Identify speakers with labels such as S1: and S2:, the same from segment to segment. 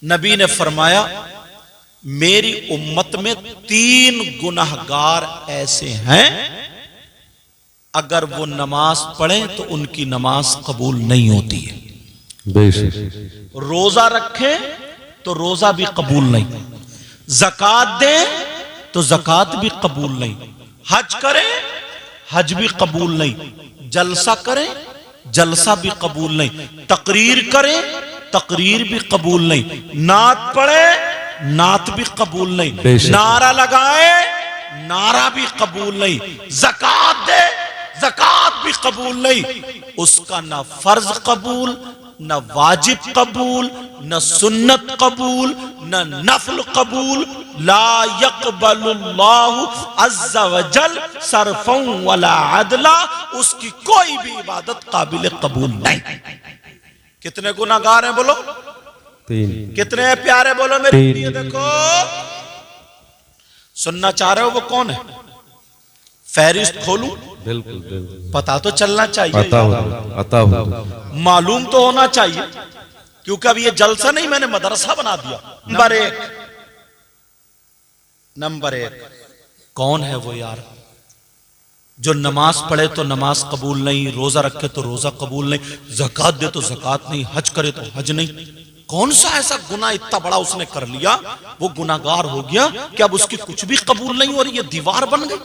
S1: नबी ने फरमाया मेरी उम्मत में 3 गुनहगार ऐसे हैं, अगर वो नमाज पढ़े तो उनकी नमाज कबूल नहीं होती है। रोजा रखें तो रोजा भी कबूल नहीं, ज़कात दें तो ज़कात भी कबूल नहीं, हज करें हज भी कबूल नहीं, जलसा करें जलसा भी कबूल नहीं, तकरीर करें तकरीर भी कबूल नहीं, नात पढ़े नात भी कबूल नहीं, नारा लगाए नारा भी कबूल नहीं, ज़कात दे ज़कात भी कबूल नहीं। उसका ना फर्ज कबूल, न वाजिब कबूल, न सुन्नत कबूल, न नफल कबूल। ला यक़बलुल्लाहु अज़्ज़ा वजल सरफ़न वला अदला, उसकी कोई भी इबादत काबिल कबूल नहीं। कितने गुनाहगार हैं बोलो?
S2: 3।
S1: कितने हैं प्यारे बोलो मेरे लिए? देखो सुनना चाह रहे हो वो कौन है? फहरिस्त खोलूं?
S2: बिल्कुल बिल्कुल,
S1: पता तो चलना चाहिए,
S2: अता हो
S1: मालूम तो होना चाहिए, क्योंकि अब ये जलसा नहीं, मैंने मदरसा बना दिया। नंबर एक कौन है वो यार जो नमाज पढ़े तो नमाज कबूल नहीं, रोजा रखे तो रोजा कबूल नहीं, ज़कात दे तो ज़कात नहीं, हज करे तो हज नहीं? कौन सा ऐसा गुनाह इतना बड़ा उसने कर लिया, वो गुनाहगार हो गया कि अब उसकी कुछ भी कबूल नहीं हो रही, ये दीवार बन गई।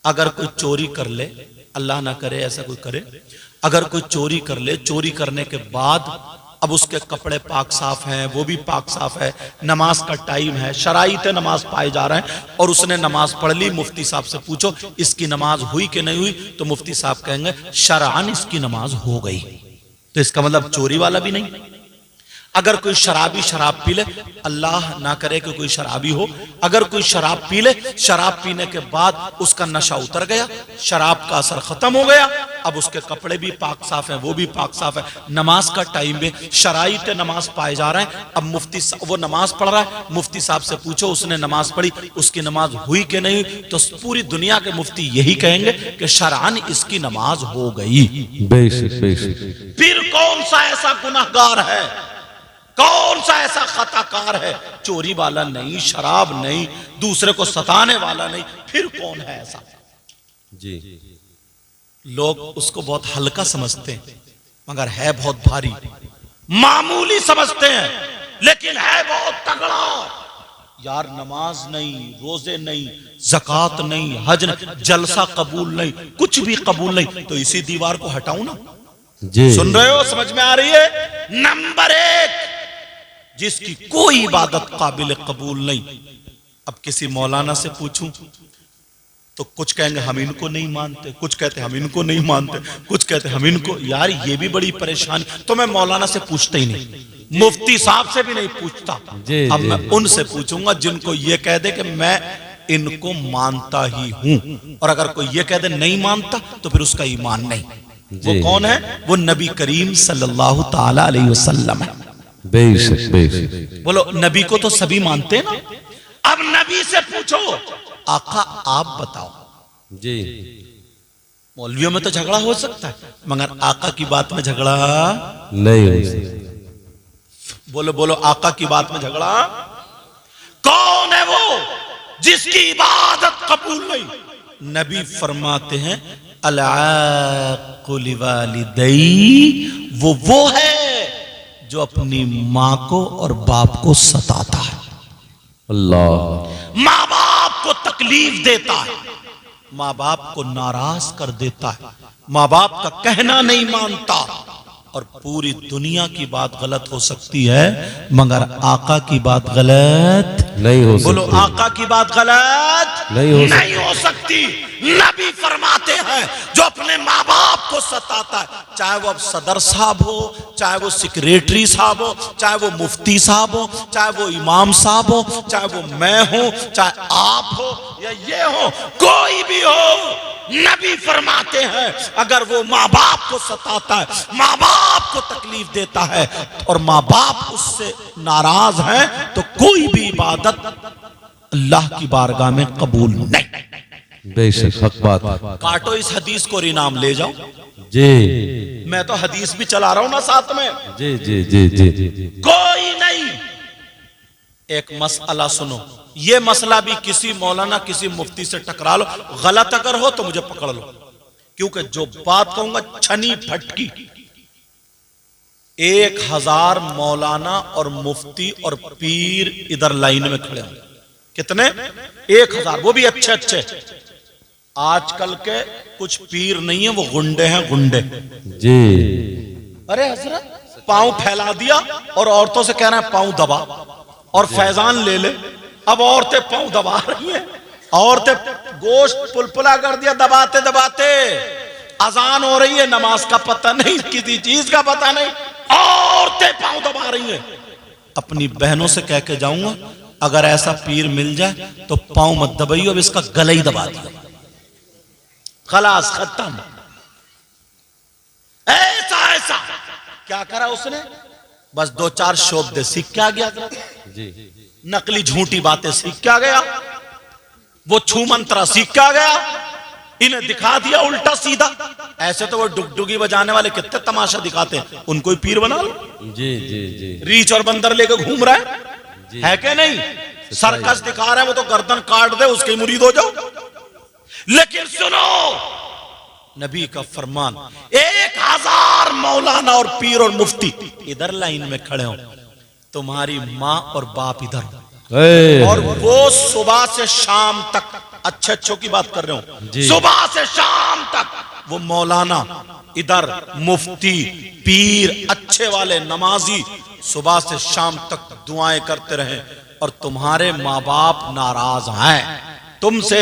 S1: अगर कोई चोरी कर ले, अल्लाह ना करे ऐसा कोई करे, अगर कोई चोरी कर ले, चोरी करने के बाद अब उसके कपड़े पाक साफ हैं, वो भी पाक साफ है, नमाज का टाइम है, शराइत नमाज पाए जा रहे हैं, और उसने नमाज पढ़ ली, मुफ्ती साहब से पूछो इसकी नमाज हुई कि नहीं हुई, तो मुफ्ती साहब कहेंगे शरअन इसकी नमाज हो गई। तो इसका मतलब चोरी वाला भी नहीं। अगर कोई शराबी शराब पी ले, अल्लाह ना करे कि कोई शराबी हो, अगर कोई शराब पी ले, शराब पीने के बाद उसका नशा उतर गया, शराब का असर खत्म हो गया, अब उसके कपड़े भी पाक साफ हैं, वो भी पाक साफ है, नमाज का टाइम में शराइत नमाज पाए जा रहे हैं, अब मुफ्ती वो नमाज पढ़ रहा है, मुफ्ती साहब से पूछो उसने नमाज पढ़ी, उसकी नमाज हुई कि नहीं हुई, तो पूरी दुनिया के मुफ्ती यही कहेंगे कि शरअन इसकी नमाज हो गई।
S2: बेशक बेशक।
S1: फिर कौन सा ऐसा गुनाहगार है, कौन सा ऐसा खताकार है? चोरी वाला नहीं, शराब नहीं, दूसरे को सताने वाला नहीं, फिर कौन है ऐसा?
S2: जी,
S1: लोग उसको बहुत हल्का समझते हैं, मगर है बहुत भारी। मामूली समझते हैं लेकिन है बहुत तगड़ा। यार नमाज नहीं, रोजे नहीं, ज़कात नहीं, हज नहीं, जलसा कबूल नहीं, कुछ भी कबूल नहीं, तो इसी दीवार को हटाऊं ना?
S2: जी,
S1: सुन रहे हो? समझ में आ रही है? नंबर 1 जिसकी कोई इबादत काबिल कबूल नहीं। अब किसी मौलाना से पूछूं तो कुछ कहेंगे हम इनको नहीं मानते, कुछ कहते हम इनको नहीं मानते, कुछ कहते हम इनको। यार ये भी बड़ी परेशानी। तो मैं मौलाना से पूछता ही नहीं, मुफ्ती साहब से भी नहीं पूछता। अब मैं उनसे पूछूंगा जिनको ये कह दे कि मैं इनको मानता ही हूं, और अगर कोई ये कह दे नहीं मानता तो फिर उसका ईमान नहीं। वो कौन है? वो नबी करीम सल्लल्लाहु ताला अलैहि वसल्लम है।
S2: बेशक बेशक।
S1: बोलो नबी को तो सभी मानते हैं ना। अब नबी से पूछो आका आप बताओ।
S2: जी,
S1: मौलवियों में तो झगड़ा हो सकता है, मगर आका की बात में झगड़ा
S2: नहीं हो सकता।
S1: बोलो बोलो आका की बात में झगड़ा। कौन है वो जिसकी इबादत कबूल नहीं? नबी फरमाते हैं अल-आक़ु लिवालिदैहि, वो है जो अपनी माँ को और बाप को सताता है,
S2: अल्लाह,
S1: माँ बाप को तकलीफ देता है, माँ बाप को नाराज कर देता है, माँ बाप का कहना नहीं मानता। और पूरी दुनिया की बात गलत हो सकती है मगर आका की बात गलत
S2: नहीं हो सकती।
S1: बोलो आका की बात गलत नहीं हो सकती। नबी फरमाते हैं जो अपने माँ बाप को सताता है, चाहे वो अब सदर साहब हो, चाहे वो सेक्रेटरी साहब हो, चाहे वो मुफ्ती साहब हो, चाहे वो इमाम साहब हो, चाहे वो मैं हो, चाहे आप हो या ये हो, कोई भी हो, नबी फरमाते हैं अगर वो माँ बाप को सताता है, माँ बाप को तकलीफ देता है और माँ बाप उससे नाराज हैं, तो कोई भी इबादत अल्लाह की बारगाह में कबूल नहीं।
S2: बेशक हक बात।
S1: काटो इस हदीस को और इनाम ले जाओ।
S2: जी
S1: मैं तो हदीस भी चला रहा हूं ना साथ में।
S2: जी जी जी जी जी
S1: कोई नहीं। एक मसला सुनो, ये मसला भी किसी मौलाना किसी मुफ्ती से टकरा लो, गलत अगर हो तो मुझे पकड़ लो, क्योंकि जो बात कहूंगा छनी फटकी। 1000 मौलाना और मुफ्ती और पीर इधर लाइन में खड़े हैं। कितने? 1000, वो भी अच्छे अच्छे। आजकल के कुछ पीर नहीं है, वो गुंडे हैं, गुंडे।
S2: जी
S1: अरे हजरत पांव फैला दिया और औरतों से कह रहे हैं पांव दबा, और फैजान ले ले। अब औरतें पांव दबा रही हैं, औरतें गोश्त पुलपुला कर दिया दबाते दबाते। अजान हो रही है, नमाज का पता नहीं, किसी चीज का पता नहीं, औरतें पांव दबा रही हैं। अपनी बहनों से कह के जाऊंगा, अगर ऐसा पीर मिल जाए तो पांव मत दबाइयो, अब इसका गला ही दबा दिया, खलास खत्म। ऐसा ऐसा क्या करा उसने? बस 2-4 शोबदे सीख के आ गया,
S2: जी
S1: नकली झूठी बातें सीख के आ गया, वो छू मंत्रा सीख के आ गया, इन्हें दिखा दिया उल्टा सीधा। ऐसे तो वो डुगडुगी बजाने वाले कितने तमाशा दिखाते हैं, उनको ही पीर बना लो।
S2: जी जी जी
S1: रीछ और बंदर लेकर घूम रहा है क्या नहीं? सर्कस दिखा रहा है, वो तो गर्दन काट दे उसके ही मुरीद हो जाओ। लेकिन सुनो नबी का फरमान, 1000 मौलाना और पीर और मुफ्ती इधर लाइन में खड़े हो, तुम्हारी माँ और बाप इधर, और वो सुबह से शाम तक, अच्छे अच्छों की बात कर रहे हो, सुबह से शाम तक वो मौलाना इधर, मुफ्ती पीर अच्छे वाले नमाजी सुबह से शाम तक दुआएं करते रहे, और तुम्हारे माँ बाप नाराज हैं तुमसे,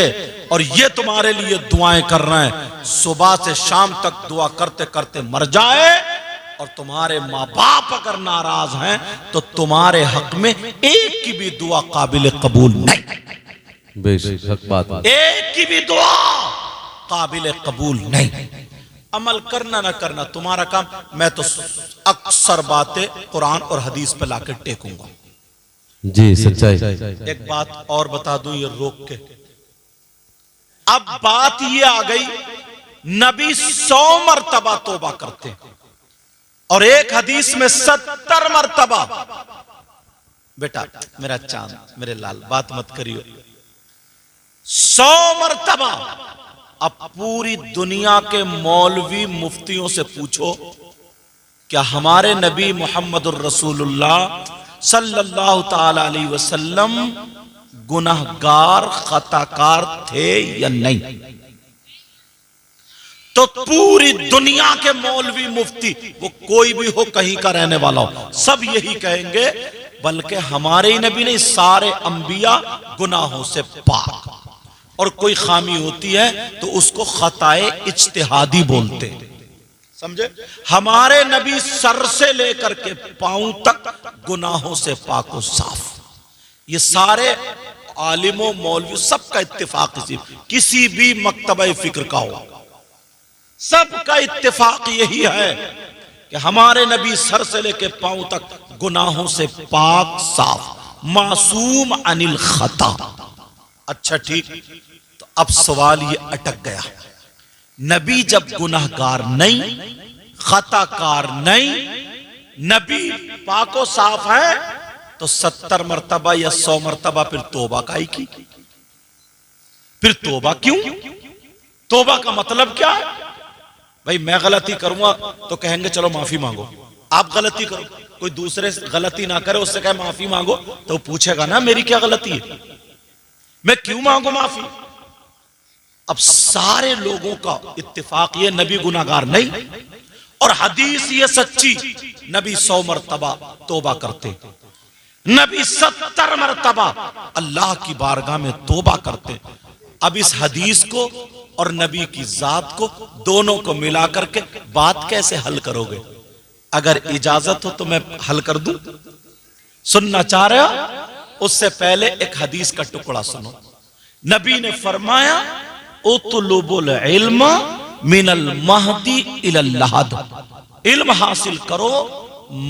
S1: और ये तुम्हारे लिए दुआएं कर रहे हैं, सुबह से शाम तक दुआ करते करते मर जाए, और तुम्हारे माँ बाप अगर नाराज हैं तो तुम्हारे हक में एक की भी दुआ काबिल कबूल नहीं।
S2: बेशक हक बात,
S1: एक की भी दुआ काबिल कबूल नहीं। अमल करना ना करना तुम्हारा काम, मैं तो अक्सर बातें कुरान और हदीस पे लाकर टेकूंगा।
S2: जी सच्चाई।
S1: एक बात और बता दूं ये रोक के, अब बात ये आ गई, नबी 100 मरतबा तौबा करते हैं, और एक हदीस में 70 मरतबा। बेटा मेरा चांद, मेरे लाल, बात मत करियो, 100 मरतबा। अब पूरी दुनिया के मौलवी मुफ्तियों से पूछो, क्या हमारे नबी मोहम्मदुर रसूलुल्लाह सल्लल्लाहु ताला अलैहि वसल्लम गुनाहगार खताकार थे या नहीं? तो पूरी दुनिया के मौलवी मुफ्ती, वो कोई भी हो, कहीं का रहने वाला हो, सब यही कहेंगे, बल्कि हमारे ही नबी नहीं, सारे अंबिया गुनाहों से पाक, और कोई खामी होती है तो उसको खताए इज्तिहादी बोलते हैं, समझे? हमारे नबी सर से लेकर के पांव तक गुनाहों से पाक और साफ। ये सारे आलिमों मौलवी सबका इत्तिफाक, किसी भी मकतबा फिक्र का हो, सबका इत्तिफाक यही है कि हमारे नबी सर से लेके पांव तक गुनाहों से पाक साफ, मासूम अनिल खता। अच्छा ठीक, तो अब सवाल ये अटक गया, नबी जब गुनाहगार नहीं, खताकार नहीं, नबी पाको साफ है, तो 70 मरतबा या 100 मरतबा फिर तौबा काई की? फिर तौबा क्यों? तौबा का मतलब क्या है? भाई मैं गलती करूंगा तो कहेंगे चलो माफी मांगो, आप गलती करो, कोई दूसरे गलती ना करे उससे कहे माफी मांगो, तो पूछेगा ना मेरी क्या गलती है, मैं क्यों मांगू माफी? अब सारे लोगों का इत्तिफाक ये, नबी गुनाहगार नहीं, और हदीस ये सच्ची, नबी 100 मरतबा तौबा करते, नबी 70 मरतबा अल्लाह की बारगाह में तौबा करते। अब इस हदीस को और नबी की जात को, दोनों को मिला करके बात कैसे हल करोगे? अगर इजाजत हो तो मैं हल कर दूं, सुनना चाह रहे हो? उससे पहले एक हदीस का टुकड़ा सुनो। नबी ने फरमाया, उतलुबुल इल्म मिनल महदी इलल लहद, इल्म हासिल करो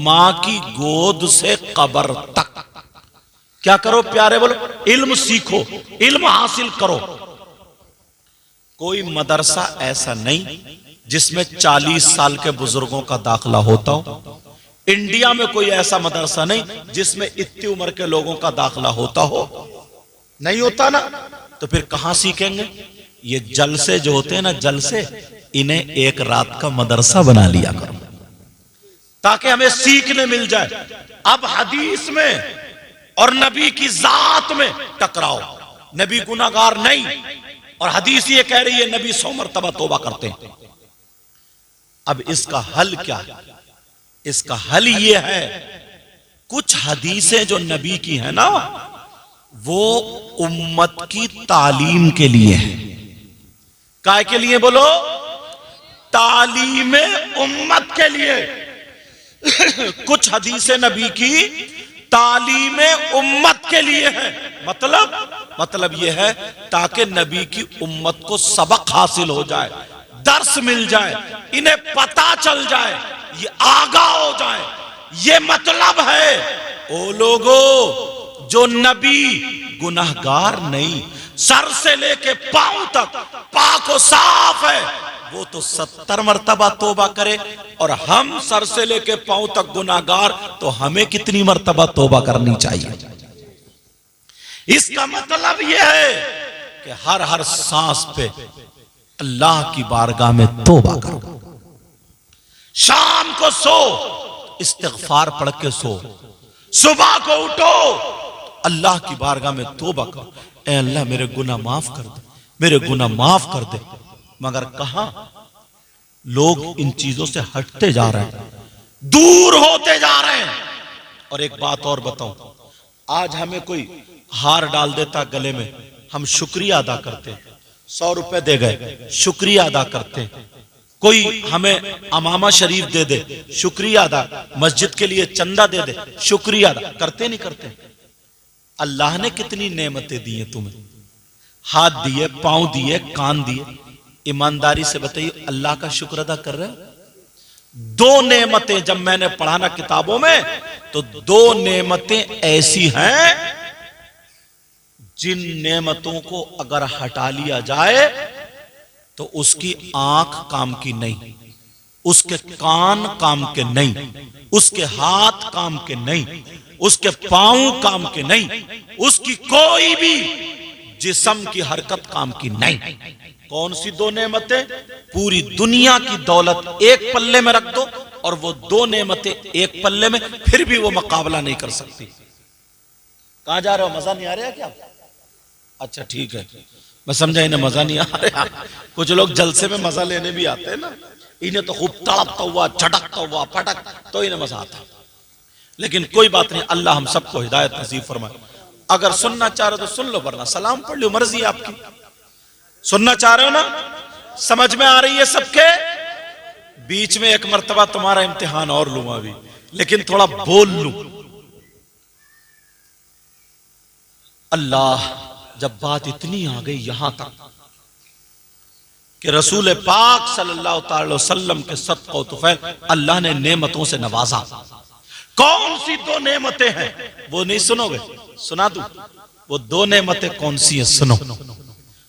S1: मां की गोद से कब्र तक। क्या करो प्यारे? बोलो, इल्म सीखो, इल्म हासिल करो। कोई मदरसा ऐसा नहीं जिसमें 40 साल के बुजुर्गों का दाखिला होता हो। इंडिया में कोई ऐसा मदरसा नहीं जिसमें इतनी उम्र के लोगों का दाखिला होता हो, नहीं होता ना। तो फिर कहां सीखेंगे? ये जलसे जो होते हैं ना, जलसे, इन्हें एक रात का मदरसा बना लिया करो ताकि हमें सीखने मिल जाए। अब हदीस में और नबी की जात में टकराओ। नबी गुनाहगार नहीं और हदीस ये कह रही है नबी 100 मरतबा तौबा करते हैं। अब इसका हल क्या है? इसका हल ये है, कुछ हदीसें जो नबी की है ना, वो उम्मत की तालीम के लिए है। काय के लिए बोलो? तालीम उम्मत के लिए। कुछ हदीसें नबी की तालीम उम्मत के लिए है। मतलब यह है ताकि नबी की उम्मत को सबक हासिल हो जाए, दर्स मिल जाए, इन्हें पता चल जाए, ये आगाह हो जाए। ये मतलब है। ओ लोगो, जो नबी गुनाहगार नहीं, सर से लेके पांव तक पाक और साफ है, वो तो 70 मरतबा तौबा करे, और हम सर से लेके पांव तक गुनाहगार, तो हमें कितनी मरतबा तौबा करनी चाहिए? इसका मतलब यह है कि हर सांस पे अल्लाह की बारगाह में तौबा करो। शाम को सो, इस्तिग़फ़ार पढ़ के सो। सुबह को उठो, अल्लाह की बारगाह में तौबा करो। ए अल्लाह, मेरे गुनाह माफ कर दे, मेरे गुनाह माफ कर दे। मगर कहां लोग इन चीजों से हटते जा रहे हैं, दूर होते जा रहे हैं। और एक बात और बताऊं, आज हमें कोई हार डाल देता गले में, हम शुक्रिया अदा करते हैं। 100 रुपए दे गए, शुक्रिया अदा करते हैं। कोई हमें अमामा शरीफ दे दे, शुक्रिया अदा। मस्जिद के लिए चंदा दे दे, शुक्रिया अदा करते नहीं करते? अल्लाह ने कितनी नेमतें दी हैं तुम्हें, हाथ दिए, पांव दिए, कान दिए। ईमानदारी से बताइए, अल्लाह का शुक्र अदा कर रहे हो? 2 नेमतें जब मैंने पढ़ा ना किताबों में, तो 2 नेमतें ऐसी हैं जिन नेमतों को अगर हटा लिया जाए तो उसकी आंख काम की नहीं, उसके कान काम के नहीं, उसके हाथ काम के नहीं, उसके पांव काम के नहीं, उसकी कोई भी जिस्म की हरकत काम की नहीं। कौन सी 2 नेमतें? पूरी दुनिया की दौलत एक पल्ले में रख दो और वो 2 नेमतें एक पल्ले में, फिर भी वो मुकाबला नहीं कर सकती। कहां जा रहे हो? मजा नहीं आ रहा क्या? अच्छा ठीक है, मैं समझा इन्हें मजा नहीं आ रहा। कुछ लोग जलसे में मजा लेने भी आते हैं ना, इन्हें तो खूब तड़पता हुआ, झटकता हुआ, पटक, तो इन्हें मजा आता। लेकिन कोई बात नहीं, अल्लाह हम सबको हिदायत नसीब फरमाए। अगर सुनना चाह रहे हो तो सुन लो, वरना सलाम पढ़ लो, मर्जी है आपकी। सुनना चाह रहे हो ना? समझ में आ रही है सबके? बीच में एक मर्तबा तुम्हारा इम्तिहान और लूंगा अभी, लेकिन थोड़ा बोल लूं। अल्लाह, जब बात इतनी आ गई यहां तक कि रसूल पाक सल्लल्लाहु अलैहि वसल्लम के सदक़े तुफ़ैल अल्लाह ने नेमतों से नवाजा। कौन सी 2 नेमतें हैं वो नहीं सुनोगे? सुना दूं वो 2 नेमतें कौन सी हैं? सुनो,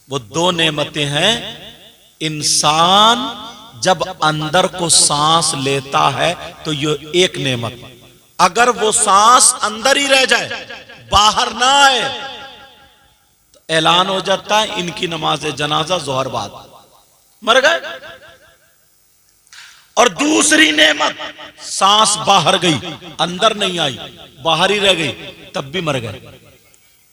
S1: वो 2 नेमतें हैं, इंसान जब अंदर को सांस लेता है तो ये एक नेमत, अगर वो सांस अंदर ही रह जाए, बाहर ना आए, तो ऐलान हो जाता है इनकी नमाज जनाजा ज़ोहर बाद, मर गए। और दूसरी नेमत, सांस बाहर गई, अंदर नहीं आई, बाहर ही रह गई, तब भी मर गए।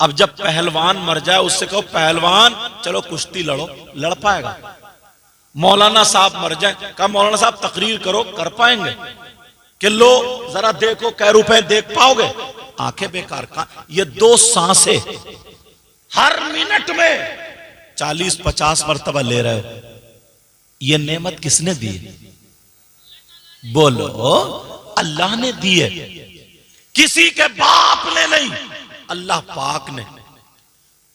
S1: अब जब पहलवान मर जाए, उससे कहो पहलवान चलो कुश्ती लड़ो, लड़ पाएगा? मौलाना साहब मर जाए, कहा मौलाना साहब तकरीर करो, कर पाएंगे? कि लो जरा देखो कै रुपए देख पाओगे? आंखें बेकार। का ये 2 सांसें हर मिनट में 40-50 मरतबा ले रहे हो, ये नेमत किसने दी है? बोलो, अल्लाह ने दी है। किसी के बाप ने नहीं, अल्लाह पाक ने।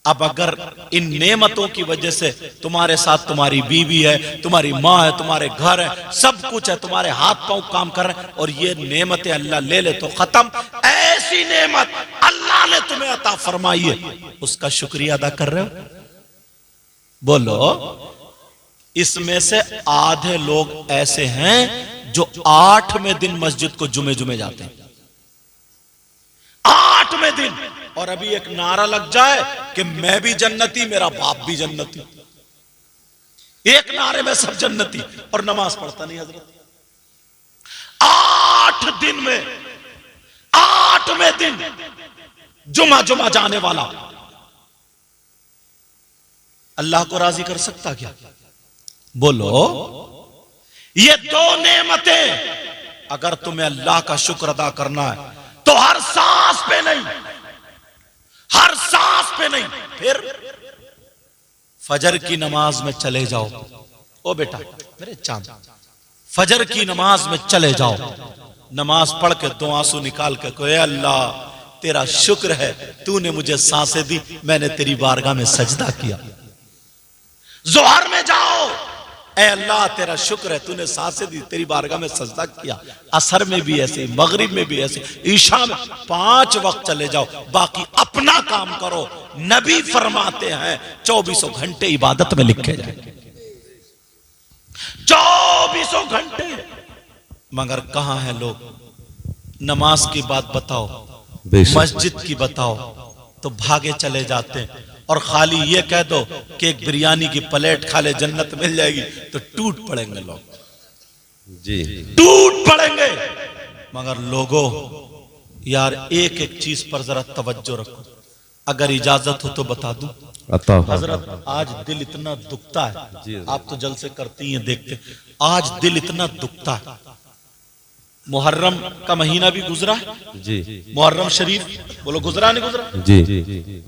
S1: अब अगर इन नेमतों की वजह से तुम्हारे साथ तुम्हारी बीवी है, तुम्हारी माँ है, तुम्हारे घर है, सब कुछ है, तुम्हारे हाथ पांव काम कर रहे हैं, और ये नेमतें अल्लाह ले ले तो खत्म। ऐसी नेमत अल्लाह ने तुम्हें अता फरमाई है, उसका शुक्रिया अदा कर रहे हो? बोलो, इसमें से आधे लोग ऐसे हैं जो 8वें दिन मस्जिद को जुमे जुमे जाते हैं, 8वें दिन। और अभी एक नारा लग जाए कि मैं भी जन्नती, मेरा बाप भी जन्नती, एक नारे में सब जन्नती, और नमाज पढ़ता नहीं हजरत। 8 दिन में 8वें दिन जुमा जुमा जाने वाला अल्लाह को राजी कर सकता क्या? बोलो। ये 2 नेमतें अगर तुम्हें अल्लाह का शुक्र अदा करना है तो हर सांस पे नहीं, हर सांस पे नहीं, फिर फजर की नमाज में चले जाओ। ओ बेटा मेरे चांद, फजर की नमाज में चले जाओ, नमाज पढ़ के 2 आंसू निकाल के कहो, अल्लाह तेरा शुक्र है, तूने मुझे सांसें दी, मैंने तेरी बारगाह में सजदा किया। जोहर में जाओ, ऐ अल्लाह तेरा शुक्र है, तूने सांसें दी, तेरी बारगाह में सजदा किया। असर में भी ऐसे, मगरिब में भी ऐसे, ईशा में 5 वक्त चले जाओ, बाकी अपना काम करो। नबी फरमाते हैं 24 घंटे इबादत में लिखे जाएंगे, 24 घंटे। मगर कहां हैं लोग? नमाज की बात बताओ, मस्जिद की बताओ तो भागे चले जाते हैं। और खाली ये कह दो कि एक बिरयानी की प्लेट खा ले जन्नत मिल जाएगी, तो टूट पड़ेंगे लोग
S2: जी,
S1: टूट पड़ेंगे। मगर लोगों यार एक एक चीज पर जरा तवज्जो रखो, अगर इजाजत हो तो बता दूं। हजरत आज दिल इतना दुखता है, आप तो जलसे करती हैं देखते, आज दिल इतना दुखता है। मुहर्रम का महीना भी गुजरा
S2: जी,
S1: मुहर्रम शरीफ, बोलो गुजरा नहीं गुजरा
S2: जी।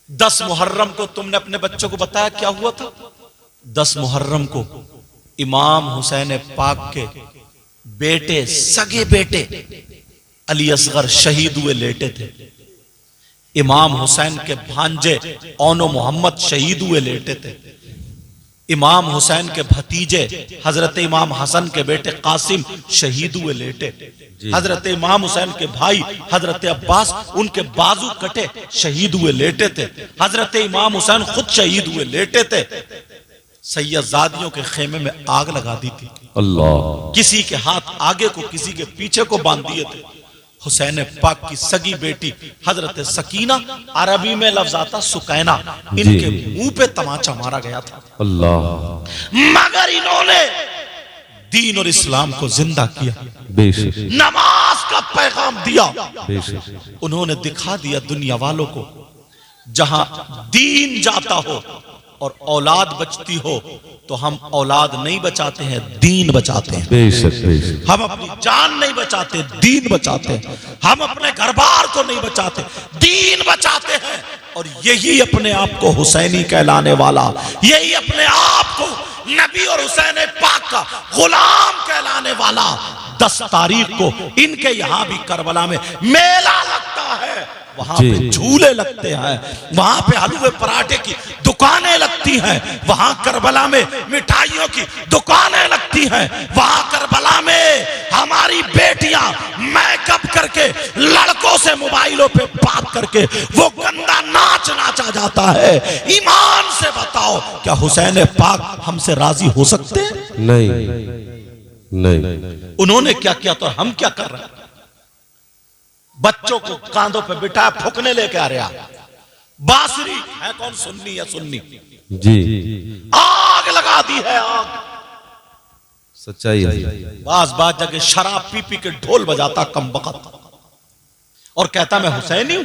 S1: 10 मुहर्रम को तुमने अपने बच्चों को बताया क्या हुआ था? 10 मुहर्रम को इमाम हुसैन पाक के बेटे, सगे बेटे अली असगर शहीद हुए लेटे थे। इमाम हुसैन के भांजे औनो मोहम्मद शहीद हुए लेटे थे। इमाम हुसैन के भतीजे हजरत इमाम हसन के बेटे कासिम शहीद हुए लेटे। हजरत इमाम हुसैन के भाई हजरत अब्बास उनके बाजू कटे शहीद हुए लेटे थे। हजरत इमाम हुसैन खुद शहीद हुए लेटे थे। सैयदजादियों के खेमे में आग लगा दी थी,
S2: अल्लाह।
S1: किसी के हाथ आगे को किसी के पीछे को बांध दिए थे। हुसैन पाक की सगी बेटी हजरत सकीना, अरबी में लफ्ज आता सुकैना, इनके मुंह पे तमाचा मारा गया था,
S2: अल्लाह।
S1: मगर इन्होंने दीन और इस्लाम को जिंदा किया,
S2: बेशक
S1: नमाज का पैगाम दिया।
S2: बेशक
S1: उन्होंने दिखा दिया दुनिया वालों को, जहां दीन जाता हो और औलाद बचती हो तो हम औलाद नहीं बचाते हैं, दीन बचाते हैं।
S2: बेशक बेशक।
S1: हम अपनी जान नहीं बचाते, दीन बचाते हैं। हम अपने घर बार को नहीं बचाते, दीन बचाते हैं। और यही अपने आप को हुसैनी कहलाने वाला, यही अपने आप को नबी और हुसैन पाक का गुलाम कहलाने वाला 10 तारीख को इनके यहां भी करबला में मेला लगता है। वहां पे झूले लगते हैं, वहां पे हलवे पराठे की दुकानें लगती हैं, वहां करबला में मिठाइयों की दुकानें लगती हैं, वहां करबला में हमारी बेटियां मेकअप करके लड़कों से मोबाइलों पे बात करके वो गंदा नाच नाचा जाता है। ईमान से बताओ, क्या हुसैन पाक हमसे राजी हो सकते हैं?
S2: नहीं नहीं।
S1: उन्होंने क्या किया तो हम क्या कर रहे हैं? बच्चों को कांधों पे बिठा फूकने लेके आ रहा, बांसुरी है कौन? सुन्नी है, सुन्नी
S2: जी।
S1: आग लगा दी है, आग।
S2: सच्चाई है।
S1: बाज जगह शराब पी पी के ढोल बजाता कमबख्त, और कहता मैं हुसैनी हूं।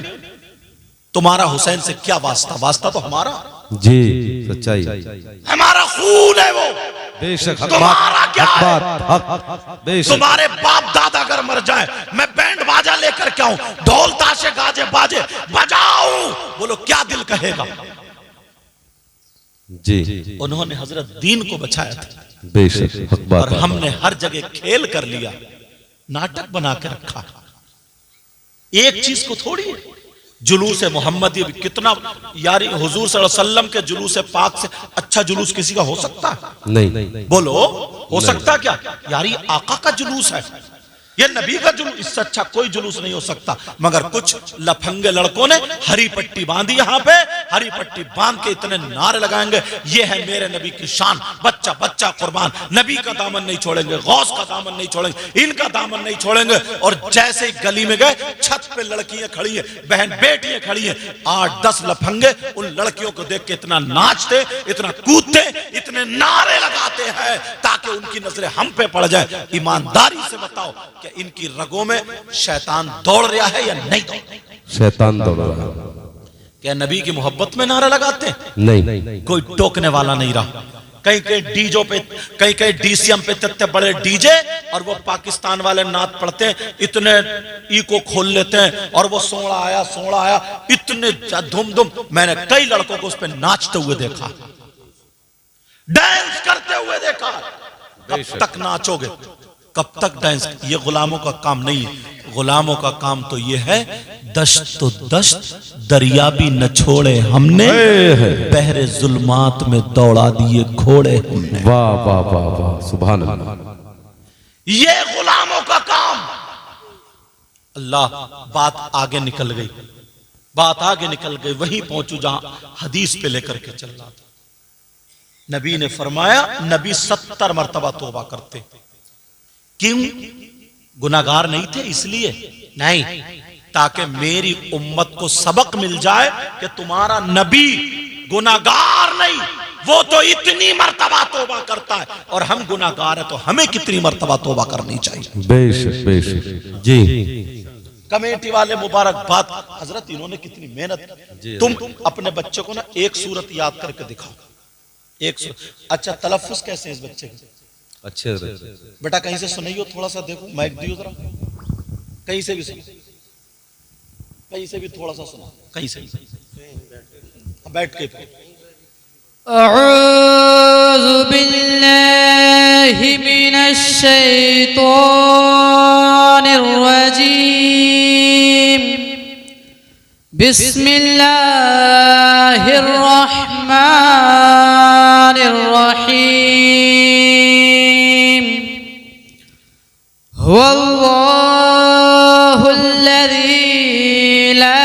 S1: तुम्हारा हुसैन से क्या वास्ता? वास्ता तो हमारा
S2: जी, सच्चाई,
S1: हमारा खून है वो।
S2: बेशक।
S1: तुम्हारा क्या है?
S2: बेशक।
S1: तुम्हारे बाप दादा अगर मर जाए, मैं बैंड बाजा लेकर के आऊं, ढोल ताशे गाजे बाजे बजाऊं, बोलो क्या दिल कहेगा?
S2: जी।
S1: उन्होंने हजरत दीन को बचाया था।
S2: बेशक, हक बात।
S1: और हमने हर जगह खेल कर लिया, नाटक बना के रखा। एक चीज को थोड़ी है, जुलूस मोहम्मदी कितना यारी, हुजूर सल्लल्लाहु अलैहि वसल्लम के जुलूस पाक से अच्छा जुलूस किसी का हो सकता है?
S2: नहीं।
S1: बोलो हो सकता क्या? यारी आका का जुलूस है, ये नबी का जुलूस, इससे अच्छा कोई जुलूस नहीं हो सकता। मगर कुछ लफंगे लड़कों ने हरी पट्टी बांधी, यहाँ पे हरी पट्टी बांध के इतने नारे लगाएंगे, ये है मेरे नबी की शान, बच्चा बच्चा कुर्बान, नबी का दामन नहीं छोड़ेंगे, गौस का दामन नहीं छोड़ेंगे, इनका दामन नहीं छोड़ेंगे। और जैसे ही गली में गए, छत पे लड़कियां खड़ी है, बहन बेटियां खड़ी है, 8-10 लफंगे उन लड़कियों को देख के इतना नाचते, इतना कूदते, इतने नारे लगाते हैं ताकि उनकी नजरें हम पे पड़ जाए। ईमानदारी से बताओ कि इनकी रगों में शैतान दौड़ रहा है या नहीं दौड़ रहा?
S2: शैतान दौड़ रहा है।
S1: क्या नबी की मोहब्बत में नारा लगाते हैं?
S2: नहीं,
S1: कोई टोकने वाला नहीं रहा। कहीं कहीं डीजो पे, कहीं कहीं डीसीएम पे इतने बड़े डीजे, और वो पाकिस्तान वाले नात पढ़ते हैं, इतने ई को खोल लेते हैं और वो सोड़ा आया, इतने धुम धुम। मैंने कई लड़कों को उस पर नाचते हुए देखा, डांस करते हुए देखा। कब तक नाचोगे, कब तक डांस? ये गुलामों का काम नहीं है। गुलामों का काम तो ये है, दश्त तो दश्त दरिया भी न छोड़े हमने, बहरे जुल्मात में दौड़ा दिए घोड़े हमने।
S2: वाह वाह वाह वाह, सुभान अल्लाह।
S1: ये गुलामों का काम। अल्लाह, बात आगे निकल गई, बात आगे निकल गई, वहीं पहुंचू जहां हदीस पे लेकर के चल रहा था। नबी ने फरमाया, नबी 70 मरतबा तौबा करते। क्यों? गुनाहगार नहीं थे इसलिए नहीं, ताकि मेरी उम्मत को सबक मिल जाए कि तुम्हारा नबी गुनाहगार नहीं, वो तो इतनी मर्तबा तौबा करता है, और हम गुनाहगार है तो हमें कितनी मर्तबा तौबा करनी चाहिए।
S2: बेशक बेशक जी।
S1: कमेटी वाले मुबारकबाद हजरत, इन्होंने कितनी मेहनत की। तुम अपने बच्चे को ना एक सूरत याद करके दिखाओ, एक सूरत। अच्छा, तलफ्फुज कैसे है इस बच्चे के?
S2: अच्छे
S1: बेटा कहीं से सुनाइयो, थोड़ा सा देखो, माइक दियो जरा, कहीं से भी सुनो, कहीं से भी थोड़ा सा सुना, कहीं से भी बैठ के।
S3: अऊज़ु बिल्लाहि मिनश शैतानिर रजीम, बिस्मिल्लाहिर रहमानिर रहीम। हुवल्लाहुल्लज़ी ला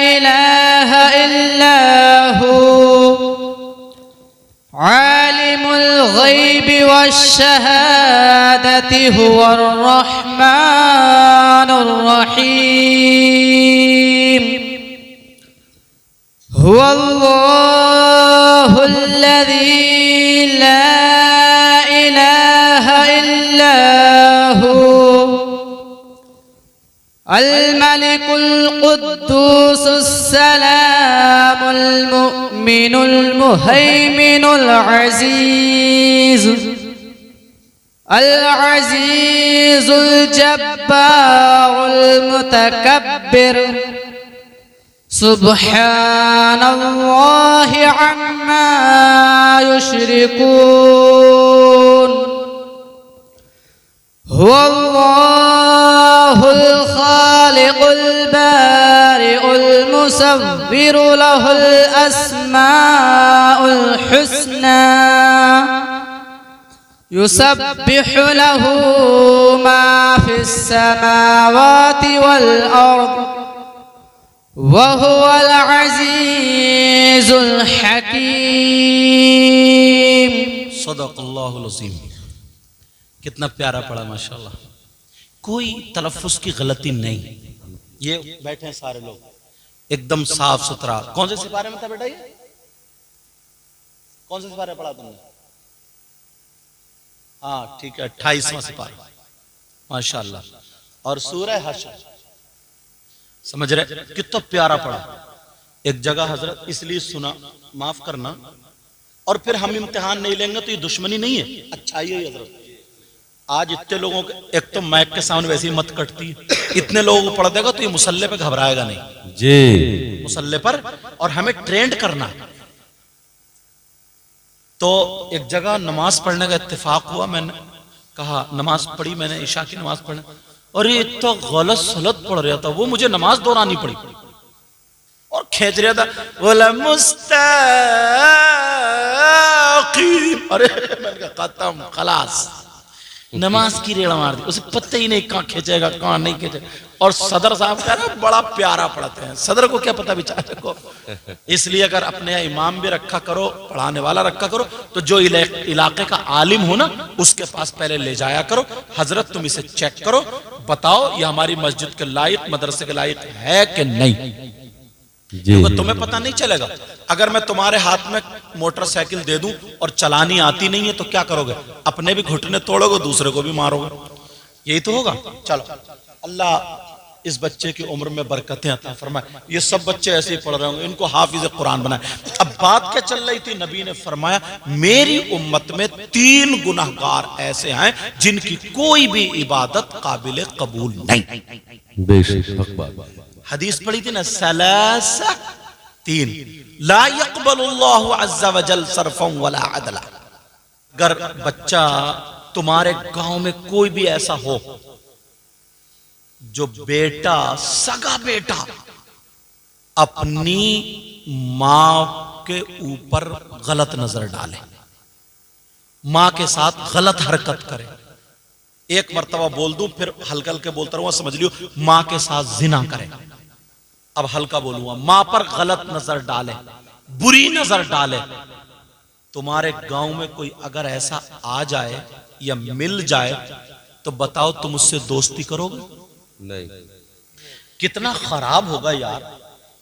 S3: इलाहा इल्ला हु, आलिमुल गैबि वश्शहादति हुवर रहमानुर रहीम। हुवल्लाहुल्लज़ी ला इलाहा इल्ला हु, अल-मलिकुल कुद्दूसुस सलामुल मुमिनुल मुहैमिनुल अज़ीज़, अल-अज़ीज़ुल जब्बारुल मुतकब्बिर, सुब्हानल्लाहि अम्मा युश्रिकून। हुवल्लाहुल खालिकुल बारिउल मुसव्विरु लहुल अस्माउल हुस्ना, युसब्बिहु लहू मा फिस समावाति वल अर्द, वहुवल अज़ीज़ुल हकीम।
S1: सदक़ल्लाहुल अज़ीम। कितना प्यारा पढ़ा माशाल्लाह, कोई तलफ्फुज की गलती नहीं। ये बैठे हैं सारे लोग एकदम साफ सुथरा। कौन से सिपारे में था बेटा ये? कौन से सिपारे पढ़ा तुमने? हाँ ठीक है, 28वां सिपारा माशाल्लाह। और सूरह हश्र, समझ रहे कितना प्यारा पढ़ा। एक जगह हजरत इसलिए सुना, माफ करना, और फिर हम इम्तिहान नहीं लेंगे तो ये दुश्मनी नहीं है, अच्छा ही है हजरत। आज इतने लोगों के, एक तो माइक के सामने वैसे ही मत कटती है, इतने लोगों को पढ़ देगा तो ये मुसल्ले पे घबराएगा नहीं
S2: जी,
S1: मुसल्ले पर। और हमें ट्रेंड करना। तो एक जगह नमाज पढ़ने का इत्तेफाक हुआ, मैंने कहा नमाज पढ़ी, मैंने ईशा की नमाज पढ़ी, और ये इतना गलत सलत पढ़ रहा था, वो मुझे नमाज दोहरानी पड़ी और खींच रहा था, बोला मुस्तकीम। अरे मैंने कहा खत्म, खलास, नमाज की रेड़ा मार दी, उसे पता ही नहीं कहाँ खींचेगा कहाँ नहीं खींचेगा। और सदर साहब कह रहे बड़ा प्यारा पढ़ाते हैं, सदर को क्या पता बेचारे को। इसलिए अगर अपने यहाँ इमाम भी रखा करो, पढ़ाने वाला रखा करो, तो जो इलाके का आलिम हो ना उसके पास पहले ले जाया करो, हजरत तुम इसे चेक करो, बताओ ये हमारी मस्जिद के लायक, मदरसे के लायक है कि नहीं। क्योंकि तुम्हें पता नहीं चलेगा। अगर मैं तुम्हारे हाथ में मोटरसाइकिल दे दूं और चलानी आती नहीं है तो क्या करोगे? अपने भी घुटने तोड़ोगे, दूसरे को भी मारोगे, यही तो होगा। चलो अल्लाह इस बच्चे की उम्र में बरकतें अता फरमाए। ये सब बच्चे ऐसे ही पढ़ रहे होंगे, इनको हाफिज कुरान बनाए। अब बात क्या चल रही थी, नबी ने फरमाया मेरी उम्मत में 3 गुनाहगार ऐसे हैं जिनकी कोई भी इबादत काबिल कबूल नहीं।
S2: बेशक
S1: हदीस पढ़ी थी ना, सलासा 3 ला यक़बलुल्लाहु अज़्ज़ा वजल सरफ़न वला अदला। अगर बच्चा तुम्हारे गांव में कोई भी ऐसा हो जो बेटा, सगा बेटा अपनी मां के ऊपर गलत नजर डाले, मां के साथ गलत हरकत करे, एक मर्तबा बोल दूं फिर हल्का हल्के बोलता रहूंगा, समझ लियो, मां के साथ जिना करे। अब हल्का बोलूंगा, मां पर गलत नजर डाले, बुरी नजर डाले। तुम्हारे गांव में कोई अगर ऐसा आ जाए या मिल जाए तो बताओ तुम उससे दोस्ती करोगे?
S2: नहीं।
S1: कितना खराब होगा यार।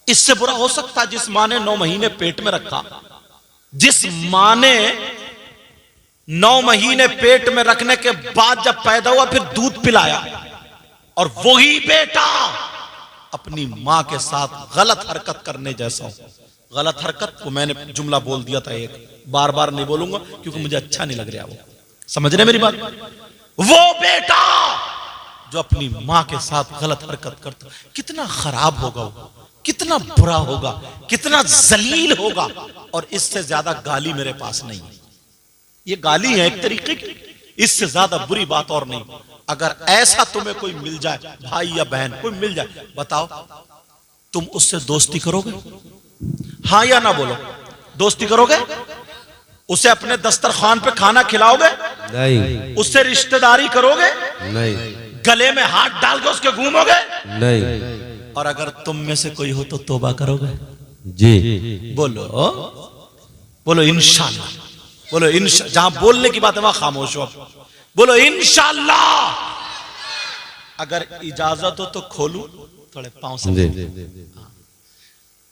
S1: इससे बुरा हो सकता है जिस मां ने 9 महीने पेट में रखा, जिस मां ने 9 महीने पेट में रखने के बाद जब पैदा हुआ फिर दूध पिलाया, और वही बेटा अपनी मां के साथ गलत हरकत करने जैसा हो। गलत हरकत को मैंने जुमला बोल दिया था, एक बार बार नहीं बोलूंगा क्योंकि मुझे अच्छा नहीं लग रहा। वो समझ रहे मेरी बात? वो बेटा जो अपनी मां के साथ गलत हरकत करता, कितना खराब होगा वो, कितना बुरा होगा, कितना जलील होगा। और इससे ज्यादा गाली मेरे पास नहीं है। ये गाली है एक तरीके की, इससे ज्यादा बुरी बात और नहीं। अगर ऐसा तुम्हें कोई मिल जाए, भाई या बहन कोई मिल जाए, बताओ तुम उससे दोस्ती करोगे? हाँ या ना बोलो। दोस्ती करोगे? उसे अपने दस्तरखान पे खाना खिलाओगे?
S2: नहीं।
S1: उससे रिश्तेदारी करोगे?
S2: नहीं।
S1: गले में हाथ डाल के उसके घूमोगे?
S2: नहीं।
S1: और अगर तुम में से कोई हो तो तौबा करोगे?
S2: जी।
S1: बोलो बोलो इंशाअल्लाह, बोलो इंशाअल्लाह। जहां बोलने की बात है वहां खामोश हो। बोलो इंशाअल्लाह। अगर इजाजत हो तो खोलूं थोड़े पांव से,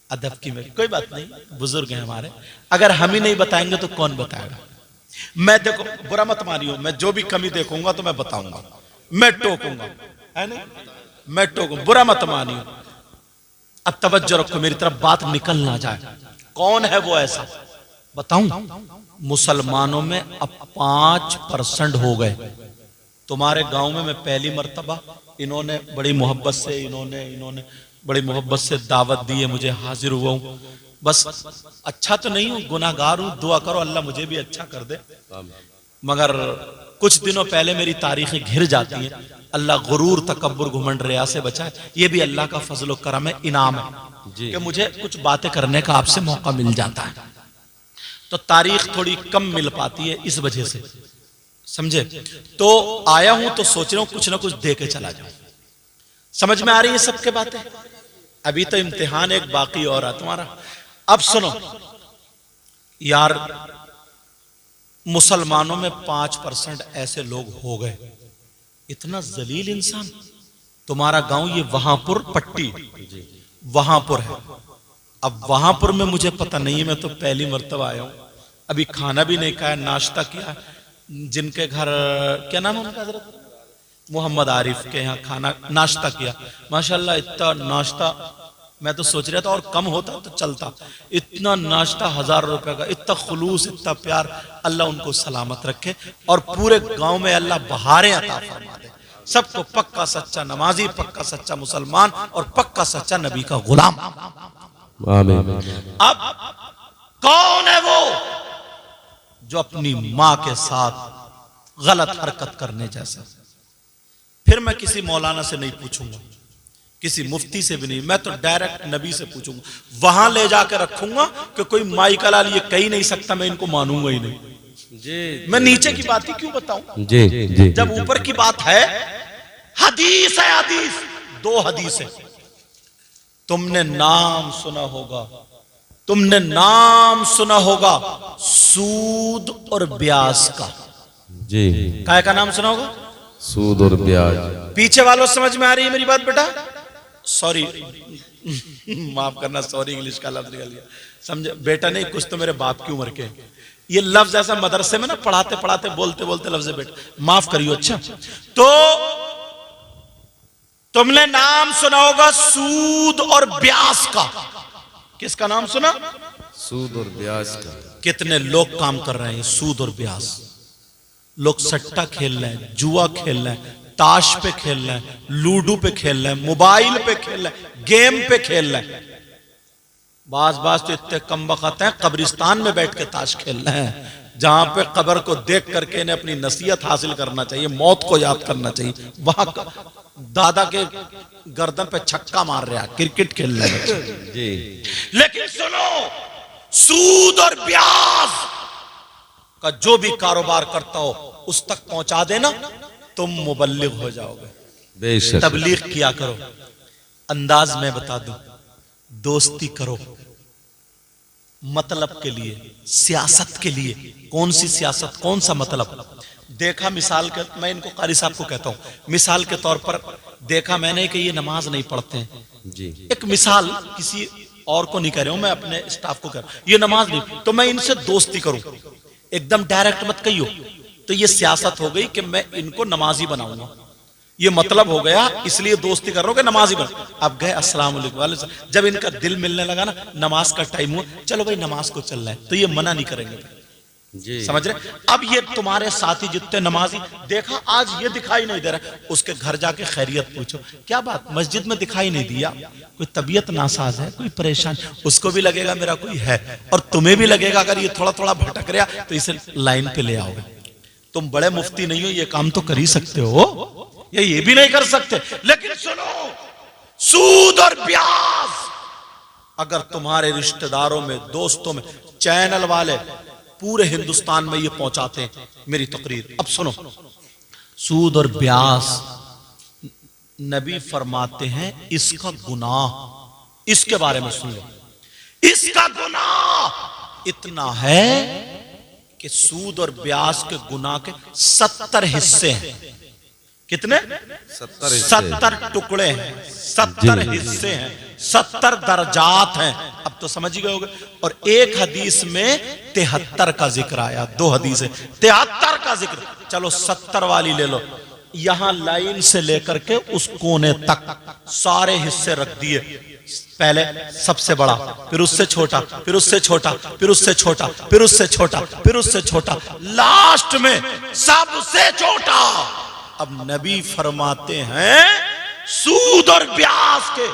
S1: अदब की मेरी कोई बात नहीं, बुजुर्ग हैं हमारे। अगर हम ही नहीं बताएंगे तो कौन बताएगा? मैं देखो बुरा मत मानियो, मैं जो भी कमी देखूंगा तो मैं बताऊंगा, मैं टोकूंगा, है नहीं? मैं टोकूंगा, बुरा मत मानियो। अब तवज्जो रखो मेरी तरफ, बात निकल ना जाए। कौन है वो ऐसा? बताऊं? मुसलमानों में अब 5% हो गए। तुम्हारे गांव में मैं पहली मर्तबा, इन्होंने बड़ी मोहब्बत से इन्होंने बड़ी मोहब्बत से दावत दी है, मुझे हाजिर हुआ हूं। बस अच्छा तो नहीं हूं, गुनाहगार हूं, दुआ करो अल्लाह मुझे भी अच्छा कर दे। मगर कुछ दिनों पहले मेरी तारीखें घिर जाती हैं। अल्लाह गुरूर, तकब्बुर, घुमंड, रिया से बचाए। ये भी अल्लाह का फजल व करम है, इनाम है कि मुझे कुछ बातें करने का आपसे मौका मिल जाता है। तो तारीख थोड़ी कम मिल पाती है इस वजह से, समझे? तो आया हूं तो सोच रहा हूं कुछ ना कुछ दे के चला जाऊं। समझ में आ रही है सबके बातें? अभी तो इम्तिहान एक बाकी और है तुम्हारा। अब सुनो यार, मुसलमानों में 5% ऐसे लोग हो गए। इतना जलील इंसान। तुम्हारा गांव ये वहांपुर पट्टी, वहांपुर है। अब वहांपुर में मुझे पता नहीं है, मैं तो पहली मर्तबा आया हूं, अभी खाना भी नहीं खाया, नाश्ता किया। जिनके घर, क्या नाम है उनका, हजरत मोहम्मद आरिफ के यहाँ खाना नाश्ता किया। माशाल्लाह इतना नाश्ता, मैं तो सोच रहा था और कम होता तो चलता। इतना नाश्ता 1000 रुपए का, इतना खुलूस, इतना प्यार। अल्लाह उनको सलामत रखे और पूरे गांव में अल्लाह बहारें अता फरमा दे। सबको पक्का सच्चा नमाजी, पक्का सच्चा मुसलमान और पक्का सच्चा नबी का गुलाम।
S2: आमीन।
S1: अब कौन है वो जो अपनी मां के साथ गलत हरकत करने जैसा? फिर मैं किसी मौलाना से नहीं पूछूंगा, किसी मुफ्ती से भी नहीं, मैं तो डायरेक्ट नबी से पूछूंगा। वहां ले जाकर रखूंगा कि कोई माई का लाल ये कह ही नहीं सकता, मैं इनको मानूंगा ही नहीं।
S2: जी
S1: मैं नीचे की बात ही क्यों बताऊं?
S2: जी जी
S1: जब ऊपर की बात है, हदीस है, हदीस, दो हदीस है। तुमने नाम सुना होगा, तुमने नाम सुना होगा सूद और ब्याज का।
S2: जी
S1: काय का नाम सुना होगा?
S2: सूद और ब्याज।
S1: पीछे वालों समझ में आ रही है मेरी बात बेटा? सॉरी माफ करना, सॉरी इंग्लिश का लफ्ज निकल गया, समझे बेटा? नहीं, कुछ तो मेरे बाप की उम्र के ये लफ्ज ऐसा मदरसे में ना पढ़ाते पढ़ाते बोलते बोलते लफ्ज बेटा, माफ करियो। अच्छा, तो तुमने नाम सुना होगा सूद और ब्याज का। किसका नाम सुना?
S2: सूद और ब्याज का।
S1: कितने लोग काम कर रहे हैं सूद और ब्याज। लोग सट्टा खेल रहे हैं, जुआ खेल रहे हैं, ताश पे खेल रहे हैं, लूडो पे खेल रहे हैं, मोबाइल पे खेल रहे हैं, गेम पे खेल रहे हैं। बाज तो इतने कम वक्त हैं कब्रिस्तान में बैठ के ताश खेल रहे हैं, जहां पे कब्र को देख करके इन्हें अपनी नसीहत हासिल करना चाहिए, मौत को याद करना चाहिए। वहां दादा के गर्दन पे छक्का मार रहा है, क्रिकेट खेल रहे हैं
S2: जी।
S1: लेकिन सुनो, सूद और ब्याज का जो भी कारोबार करता हो उस तक पहुंचा देना, तुम मुबल्लिग हो जाओगे।
S2: बेशक।
S1: तबलीग किया करो। अंदाज में बता दूं, दोस्ती करो मतलब के लिए, सियासत के लिए। कौन सी सियासत, कौन सा मतलब? देखा मिसाल के, मैं इनको कारी साहब को कहता हूं, मिसाल के तौर पर देखा मैंने कि ये नमाज नहीं पढ़ते हैं
S2: जी।
S1: एक मिसाल, किसी और को नहीं कह रहा हूं, मैं अपने स्टाफ को कह रहा हूं, ये नमाज नहीं, तो मैं इनसे दोस्ती करूं, एकदम डायरेक्ट मत कहियो, तो ये सियासत हो गई कि मैं इनको नमाजी बनाऊंगा, ये मतलब हो गया, इसलिए दोस्ती कर रहा हूं कि नमाजी बन। अब गए अस्सलाम वालेकुम वाले, जब इनका दिल मिलने लगा ना, नमाज का टाइम हुआ, चलो भाई नमाज को चल रहा है, तो ये मना नहीं करेंगे
S2: जी।
S1: समझ रहे? अब ये तुम्हारे साथी जितने नमाजी, देखा आज ये दिखाई नहीं दे रहा, उसके घर जाके खैरियत पूछो, क्या बात मस्जिद में दिखाई नहीं दिया, कोई तबीयत नासाज है, कोई परेशान, उसको भी लगेगा मेरा कोई है, और तुम्हें भी लगेगा अगर ये थोड़ा थोड़ा भटक रहा तो इसे लाइन पे ले आओगे। तुम बड़े मुफ्ती नहीं हो, ये काम तो कर ही सकते हो, ये भी नहीं कर सकते। लेकिन सुनो, सूद और ब्याज अगर तुम्हारे रिश्तेदारों में, दोस्तों में, चैनल वाले पूरे हिंदुस्तान में ये पहुंचाते हैं मेरी तकरीर, अब सुनो, सूद और ब्याज नबी फरमाते हैं इसका गुनाह, इसके बारे में सुन लो, इसका गुनाह इतना है कि सूद और ब्याज के गुनाह के 70 हिस्से हैं। कितने? 70 टुकड़े हैं, 70 हिस्से हैं, 70 दर्जात हैं। अब तो समझ ही गए होंगे। और एक हदीस में 73 का जिक्र आया, 2 हदीस है 73 का जिक्र। चलो 70 वाली ले लो, यहां लाइन से लेकर के उस कोने तक सारे हिस्से रख दिए, पहले सबसे बड़ा, फिर उससे छोटा, फिर उससे छोटा, फिर उससे छोटा, फिर उससे छोटा, फिर उससे छोटा, लास्ट में सबसे छोटा। अब नबी फरमाते हैं सूद और ब्याज के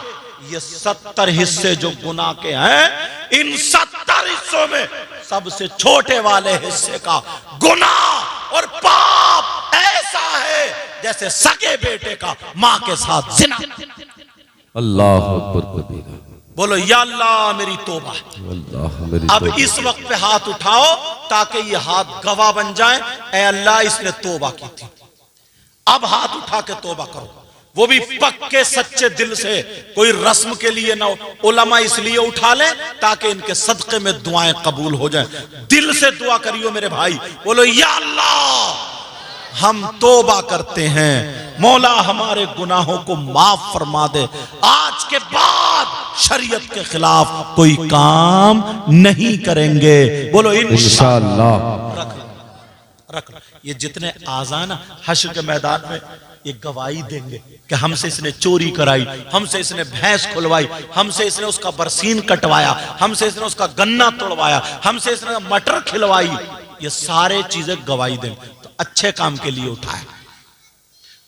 S1: ये 70 हिस्से जो गुनाह के हैं, इन 70 हिस्सों में सबसे छोटे वाले हिस्से का गुनाह और पाप ऐसा है जैसे सगे बेटे का मां के साथ जिना।
S2: अल्लाह अकबर कबीरा।
S1: बोलो या अल्लाह मेरी तौबा।
S2: अल्लाह मेरी
S1: अब
S2: तौबा।
S1: इस वक्त पे हाथ उठाओ ताकि ये हाथ गवाह बन जाए, ऐ अल्लाह इसने तौबा की थी। अब हाथ उठा के तौबा करो, वो भी पक्के सच्चे दिल से, कोई रस्म के लिए ना। उलमा इसलिए उठा ले ताकि इनके सदके में दुआएं कबूल हो जाएं। दिल से दुआ करियो मेरे भाई, बोलो या अल्लाह हम तौबा करते हैं, मौला हमारे गुनाहों को माफ फरमा दे, आज के बाद शरीयत के खिलाफ कोई काम नहीं करेंगे। बोलो इंशाअल्लाह। रख लो। ये जितने आजाना हश्र के मैदान में ये गवाही देंगे कि हमसे इसने चोरी कराई, हमसे इसने भैंस खुलवाई, हमसे इसने उसका बरसीन कटवाया, हमसे इसने उसका गन्ना तोड़वाया, हमसे इसने मटर खिलवाई, ये सारे चीजें गवाही देंगे। तो अच्छे काम के लिए उठाए।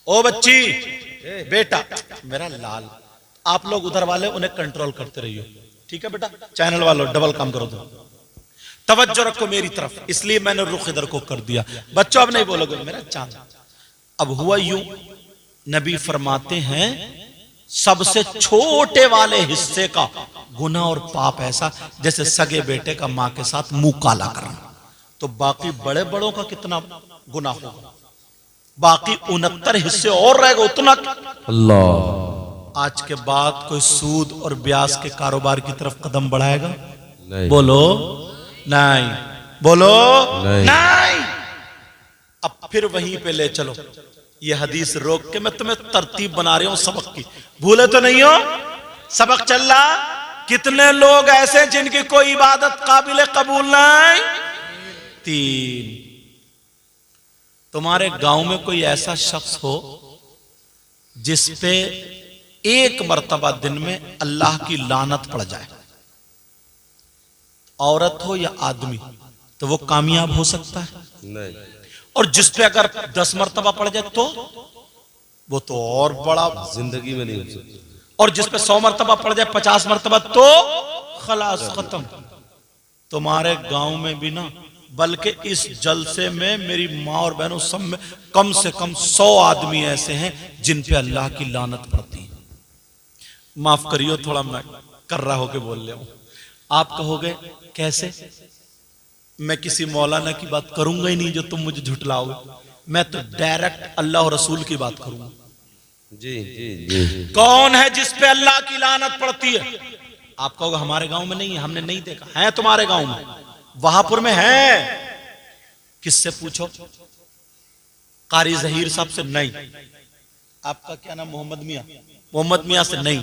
S1: ओ बच्ची, बेटा मेरा लाल, आप लोग उधर वाले उन्हें कंट्रोल करते रहिए, ठीक है बेटा? चैनल वालों डबल काम करो, तो तवज्जो रखो मेरी तरफ, इसलिए मैंने रुख इधर को कर दिया। बच्चों अब नहीं बोलोगे मेरा चांद। अब हुआ यूं, नबी फरमाते हैं सबसे छोटे वाले हिस्से का गुनाह और पाप ऐसा जैसे सगे बेटे का मां के साथ मुंह काला करना। तो बाकी बड़े बड़ों का कितना गुनाह होगा? बाकी 69 हिस्से और रहेगा उतना।
S2: अल्लाह।
S1: आज के बाद कोई सूद और ब्याज के कारोबार की तरफ कदम बढ़ाएगा?
S2: नहीं।
S1: बोलो नहीं, बोलो
S2: नहीं।
S1: नहीं। अब फिर वहीं पे ले चलो, ये हदीस रोक के मैं तुम्हें तरतीब बना रही हूं सबक की, भूले तो नहीं हो? सबक चल रहा। कितने लोग ऐसे जिनकी कोई इबादत काबिल कबूल नहीं? 3। तुम्हारे गांव में कोई ऐसा शख्स हो जिस पे एक मर्तबा दिन में अल्लाह की लानत पड़ जाए, औरत हो या आदमी, तो वो कामयाब हो सकता है?
S2: नहीं।
S1: और जिस पे अगर 10 मर्तबा पड़ जाए तो वो तो और बड़ा,
S2: जिंदगी में नहीं हो सकती।
S1: और जिस पे 100 मर्तबा पड़ जाए, 50 मर्तबा, तो खलास, खत्म। तुम्हारे गांव में भी ना, बल्कि इस जलसे में मेरी माँ और बहनों सब में कम से कम 100 आदमी ऐसे हैं जिन पे अल्लाह की लानत पड़ती है। माफ करियो, थोड़ा मैं कर्रा होके बोल रहा हूं। आप कहोगे कैसे? मैं किसी मौलाना की बात करूंगा ही नहीं जो तुम मुझे झुठलाओगे, मैं तो डायरेक्ट अल्लाह और रसूल की बात करूंगा।
S2: जी जी जी।
S1: कौन है जिस पे अल्लाह की लानत पड़ती है? आप कहोगे हमारे गांव में नहीं है, हमने नहीं देखा। है तुम्हारे गांव में, वहापुर में है। किससे पूछो? कारी जहीर साहब से नहीं। आपका क्या नाम? मोहम्मद मियां। मोहम्मद मियां से नहीं।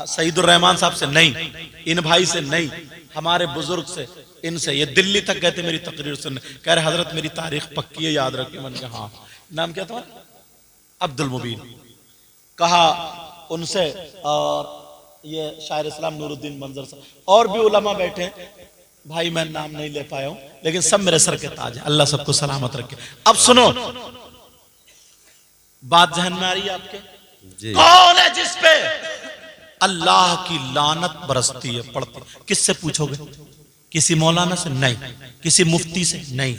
S1: सईदुर रहमान साहब से नहीं। इन भाई से नहीं। हमारे बुजुर्ग से, इनसे। ये दिल्ली तक गए थे मेरी तकरीर सुनने, कह रहे हजरत मेरी तारीख पक्की है, याद रखिए। मैंने कहा हाँ। नाम क्या था? अब्दुल मुबीन। कहा उनसे, और ये शायर इस्लाम नूरुद्दीन मंजर साहब और भी उलमा बैठे हैं। भाई मैं नाम नहीं ले पाया हूं, लेकिन सब मेरे सर के ताज है, अल्लाह सबको सलामत रखे। अब सुनो, बात जहन में आ रही है आपके?
S2: जी।
S1: कौन है जिस पे अल्लाह की लानत बरसती है, पड़ती? किससे पूछोगे? किसी मौलाना से नहीं, किसी मुफ्ती से नहीं,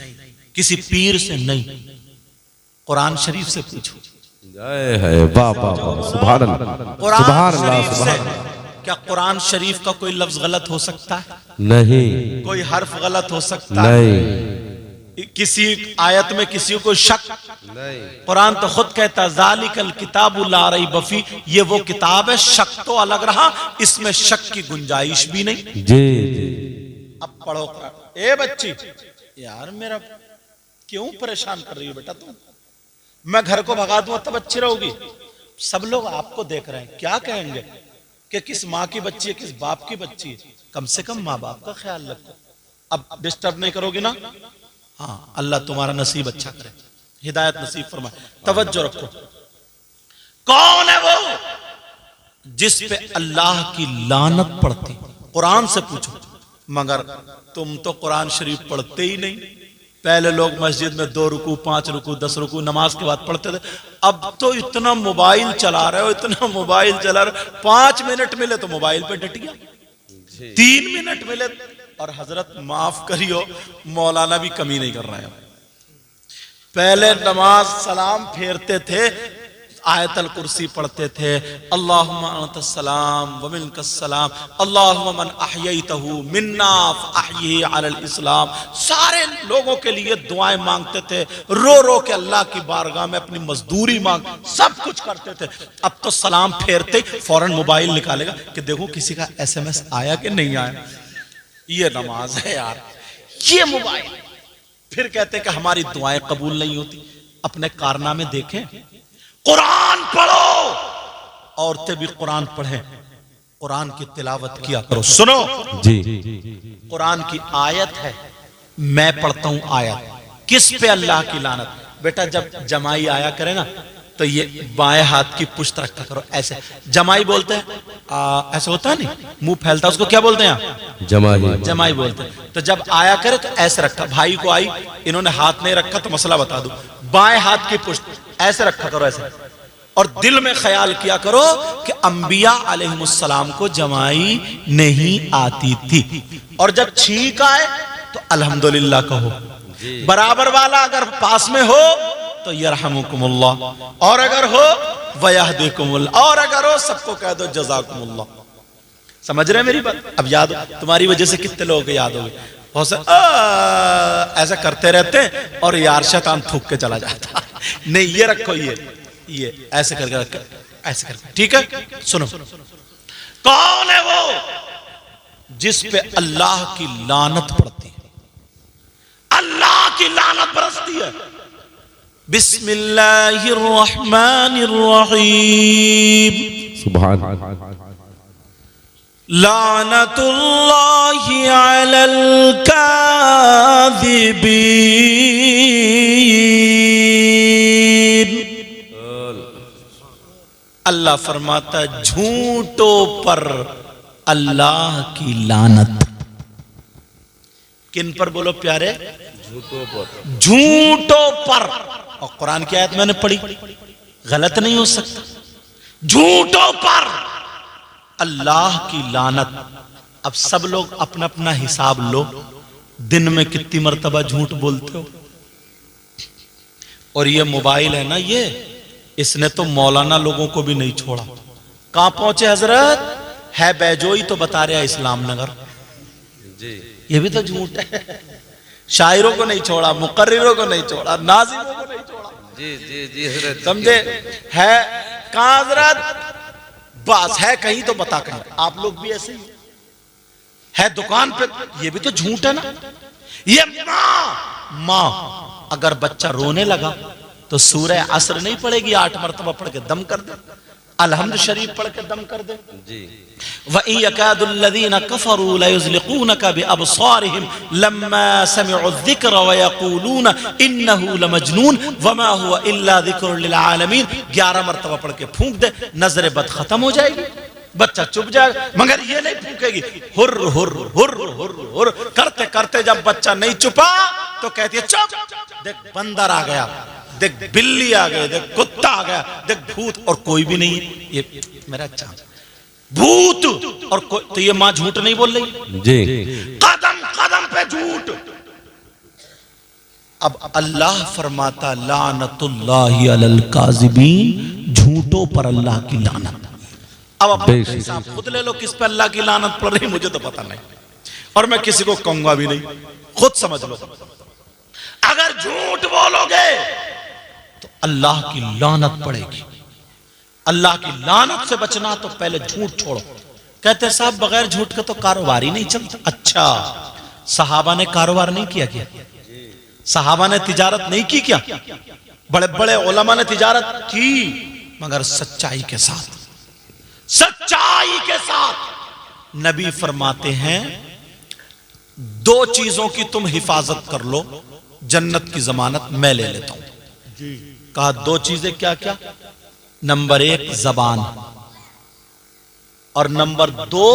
S1: किसी पीर से नहीं, कुरान शरीफ से पूछो।
S2: जय है, वाह वाह वाह, सुभान अल्लाह,
S1: कुरान
S2: सुभान अल्लाह,
S1: शरीफ
S2: सुभान
S1: से।
S2: अल्लाह।
S1: क्या कुरान शरीफ का कोई लफ्ज गलत हो सकता है?
S2: नहीं।
S1: कोई हर्फ गलत हो सकता है?
S2: नहीं।
S1: किसी आयत में किसी को शक?
S2: नहीं।
S1: कुरान तो खुद कहता है ज़ालिकल किताबु ला रैब फी, ये वो किताब है, शक तो अलग रहा, इसमें शक की गुंजाइश भी नहीं।
S2: जी जी।
S1: अब पढ़ो कुरान। ए बच्ची, यार मेरा क्यों परेशान कर रही हो बेटा तुम? मैं घर को भगा दूंगा तब अच्छी रहोगी? सब लोग आपको देख रहे हैं, क्या कहेंगे कि किस माँ की बच्ची है, किस बाप की बच्ची है? कम से कम माँ बाप का ख्याल रखो। अब डिस्टर्ब नहीं करोगी ना? हाँ, अल्लाह तुम्हारा नसीब अच्छा करे, हिदायत नसीब फरमाए। तवज्जो रखो। कौन है वो जिस पे अल्लाह की लानत पड़ती? कुरान से पूछो। मगर तुम तो कुरान शरीफ पढ़ते ही नहीं। पहले लोग मस्जिद में 2 रुकू, 5 रुकू, 10 रुकू नमाज के बाद पढ़ते थे। अब तो इतना मोबाइल चला रहे हो, इतना मोबाइल चला रहे हो। 5 मिनट मिले तो मोबाइल पे डट गया, 3 मिनट मिले। और हजरत माफ करियो, मौलाना भी कमी नहीं कर रहे हैं। पहले नमाज सलाम फेरते थे, आयतल कुर्सी पढ़ते थे, अल्लाहुम्मा अंतस सलाम व मिनकस सलाम, अल्लाहुम्मा मन अहयैतहु मिन्ना फअहयिही अलल इस्लाम। सारे लोगों के लिए दुआएं मांगते थे, रो रो के अल्लाह की बारगाह में अपनी मजदूरी मांग, सब कुछ करते थे। अब तो सलाम फेरते फौरन मोबाइल निकालेगा कि देखो किसी का SMS आया कि नहीं आया। ये नमाज है यार, ये मोबाइल। फिर कहते कि हमारी दुआएं कबूल नहीं होती। अपने कारनामे देखें। कुरान पढ़ो, औरतें भी कुरान पढ़ें, कुरान की तिलावत किया करो। सुनो
S2: जी।
S1: कुरान की आयत है, मैं पढ़ता हूं आयत। किस पे अल्लाह की लानत? बेटा जब जमाई आया करे ना, तो ये बाएं हाथ की पुश्त रखा करो, ऐसे। जमाई बोलते हैं, ऐसे होता है नहीं, मुंह फैलता, उसको क्या बोलते हैं?
S2: जमाई।
S1: जमाई बोलते हैं। तो जब आया करे तो ऐसे रखा। भाई को आई, इन्होंने हाथ नहीं रखा तो मसला बता दूं, बाएं हाथ की पुश्त ऐसे रखा करो, ऐसे। और दिल में ख्याल किया करो कि अंबिया अलैहिमुस्सलाम को जमाई नहीं आती थी। और जब छींक आए तो अल्हम्दुलिल्लाह कहो। बराबर वाला अगर पास में हो तो यरहमुकुमुल्लाह, और अगर हो वयहदिकुमुल्लाह, और अगर हो सबको कह दो जज़ाकुमुल्लाह। समझ रहे हैं मेरी बात? अब याद, तुम्हारी वजह से कितने लोगों को याद हो गए। ऐसा करते रहते हैं और यार शैतान थूक के चला जाता। नहीं, ये रखो, ये ऐसे करके रखो, ऐसे करके, ठीक है। सुनो, कौन है वो जिस पे अल्लाह की लानत पड़ती है, अल्लाह की लानत बरसती है। बिस्मिल्लाहिर्रहमानिर्रहीम।
S2: सुभान
S1: लानतुल्लाहि अलल काज़िबीन। अल्लाह फरमाता है झूठों पर अल्लाह की लानत। किन पर बोलो प्यारे? झूठों पर। और कुरान की आयत मैंने पढ़ी, गलत नहीं हो सकता। झूठों पर अल्लाह की लानत। अब सब लोग अपना अपना हिसाब लो, दिन में कितनी मर्तबा झूठ बोलते हो। और ये मोबाइल है ना, ये इसने तो मौलाना लोगों को भी नहीं छोड़ा। कहां पहुंचे हजरत? है बैजोई तो बता रहा इस्लाम नगर जी, ये भी तो झूठ है। शायरों को नहीं छोड़ा, मुकर्रिरों को नहीं छोड़ा, नाज़िमों को नहीं छोड़ा।
S4: जी जी जी हजरत,
S1: समझे? है कहां हजरत? बस है कहीं तो बता कहीं। आप लोग भी ऐसे ही है दुकान पे, ये भी तो झूठ है ना। ये माँ अगर बच्चा रोने लगा तो सूरह असर नहीं पड़ेगी, 8 मरतबा पढ़ के दम कर दे, अलहम्द शरीफ पढ़ के दम कर दे।
S4: जी
S1: वइन यकादुल्लज़ीना कफ़रू लयुज़लिक़ूनका बिअबसारिहिम लम्मा समिअु ज़िक्र व यक़ूलून इन्नहु लमजनून वमा हुवा इल्ला ज़िक्रुन लिल आलमीन। 11 मरतबा पढ़ के फूंक दे, नजर बद खत्म हो जाएगी, बच्चा चुप जाएगा। मगर ये नहीं फूकेगी, हुर हुर हुर हुर हुर करते करते जब बच्चा नहीं चुपा तो कहती है चुप, देख बंदर आ गया, देख बिल्ली आ गई, देख कुत्ता आ गया, देख भूत, और कोई भी नहीं है। ये मेरा अच्छा भूत और तो ये मां झूठ नहीं बोल रही
S2: जी।
S1: कदम कदम पे झूठ। अब अल्लाह फरमाता लानतुल्लाहि अलल काज़िबीन, झूठों पर अल्लाह की लानत। अब अपना हिसाब खुद ले लो, किस पे अल्लाह की लानत पड़ रही मुझे तो पता नहीं, और मैं किसी को कहूंगा भी नहीं, खुद समझ लो। अगर झूठ बोलोगे तो अल्लाह की लानत पड़ेगी। अल्लाह की लानत से बचना तो पहले झूठ छोड़ो। कहते साहब बगैर झूठ के तो कारोबार ही नहीं चलता। अच्छा, सहाबा ने कारोबार नहीं किया क्या? सहाबा ने तिजारत नहीं की क्या? बड़े बड़े उलमा ने तिजारत की, मगर सच्चाई के साथ, सच्चाई के साथ। नबी फरमाते हैं 2 चीजों की तुम हिफाजत कर लो, जन्नत की जमानत मैं ले लेता हूं। कहा 2 चीजें क्या क्या? नंबर 1 जबान, और नंबर 2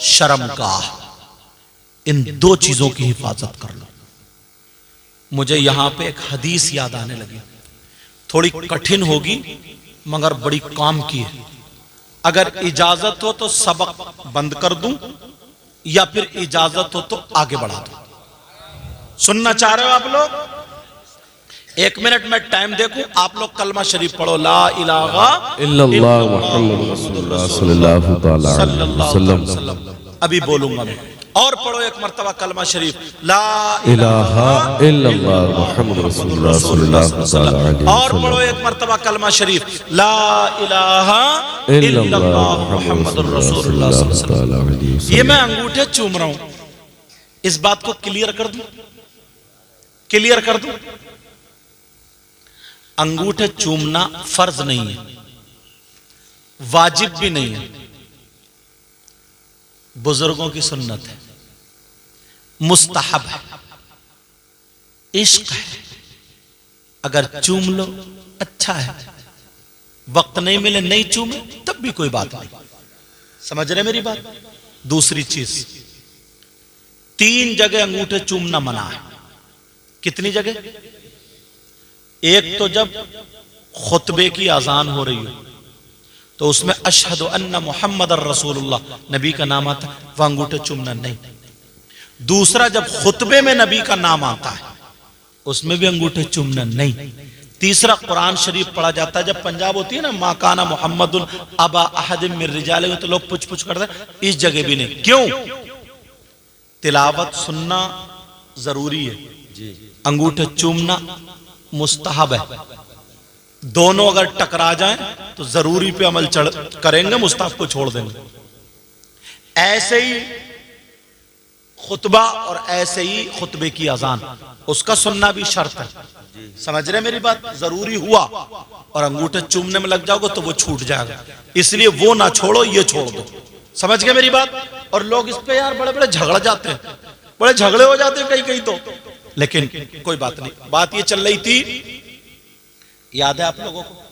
S1: शर्मगाह। इन 2 चीजों की हिफाजत कर लो। मुझे यहां पे एक हदीस याद आने लगी, थोड़ी कठिन होगी मगर बड़ी काम की है। अगर इजाजत हो तो सबक बंद कर दूं, या फिर इजाजत हो तो आगे बढ़ा दूं। सुनना चाह रहे हो आप लोग? 1 मिनट में टाइम देखूं, आप लोग कलमा शरीफ पढ़ो, ला इलाहा
S2: इल्लल्लाह मुहम्मद रसूलुल्लाह सल्लल्लाहु तआला अलैहि वसल्लम।
S1: अभी बोलूंगा मैं, और पढ़ो 1 मरतबा कलमा शरीफ, ला
S2: इलाहा इल्लल्लाह मुहम्मद रसूलुल्लाह सल्लल्लाहु तआला अलैहि वसल्लम।
S1: और पढ़ो 1 मरतबा कलमा शरीफ, ला इलाहा इल्लल्लाह मुहम्मदुर रसूलुल्लाह सल्लल्लाहु अलैहि वसल्लम। ये मैं अंगूठे चूम रहा हूं, इस बात को क्लियर कर दूं, क्लियर कर दूं। अंगूठे चूमना फर्ज नहीं है, वाजिब भी नहीं है, बुजुर्गों की सुन्नत है, मुस्तहब है, इश्क है। अगर चूम लो अच्छा है, वक्त नहीं मिले नहीं चूमे तब भी कोई बात नहीं। समझ रहे मेरी बात? दूसरी चीज, 3 जगह अंगूठे चूमना मना है। कितनी जगह? एक तो जब खुतबे की अजान हो रही हो तो उसमें अशहदु अन्ना मुहम्मदर रसूलुल्लाह नबी का नाम आता है, वह अंगूठे चूमना नहीं। दूसरा, जब खुतबे में नबी का नाम आता है उसमें भी अंगूठे चूमना नहीं। तीसरा, कुरान शरीफ पढ़ा जाता है, जब पंजाब होती है ना, मा काना मुहम्मदुन अबा अहदिम मिन रिजालिकुम, तो लोग पुछ पुछ करते हैं, इस जगह भी नहीं। क्यों? तिलावत सुनना जरूरी है, अंगूठे चूमना मुस्तहब है। दोनों अगर टकरा जाएं तो जरूरी पे अमल करेंगे, मुस्तहब को छोड़ देंगे। ऐसे ही खुतबा और ऐसे ही खुतबे की अजान, उसका सुनना भी शर्त है। समझ रहे मेरी बात? जरूरी हुआ और अंगूठे चूमने में लग जाओगे तो वो छूट जाएगा, इसलिए वो ना छोड़ो, ये छोड़ दो। समझ गए मेरी बात? और लोग इस पे यार बड़े बड़े झगड़ जाते हैं, बड़े झगड़े हो जाते हैं कहीं कहीं तो, लेकिन कोई बात नहीं। बात ये चल रही थी, याद है आप लोगों को?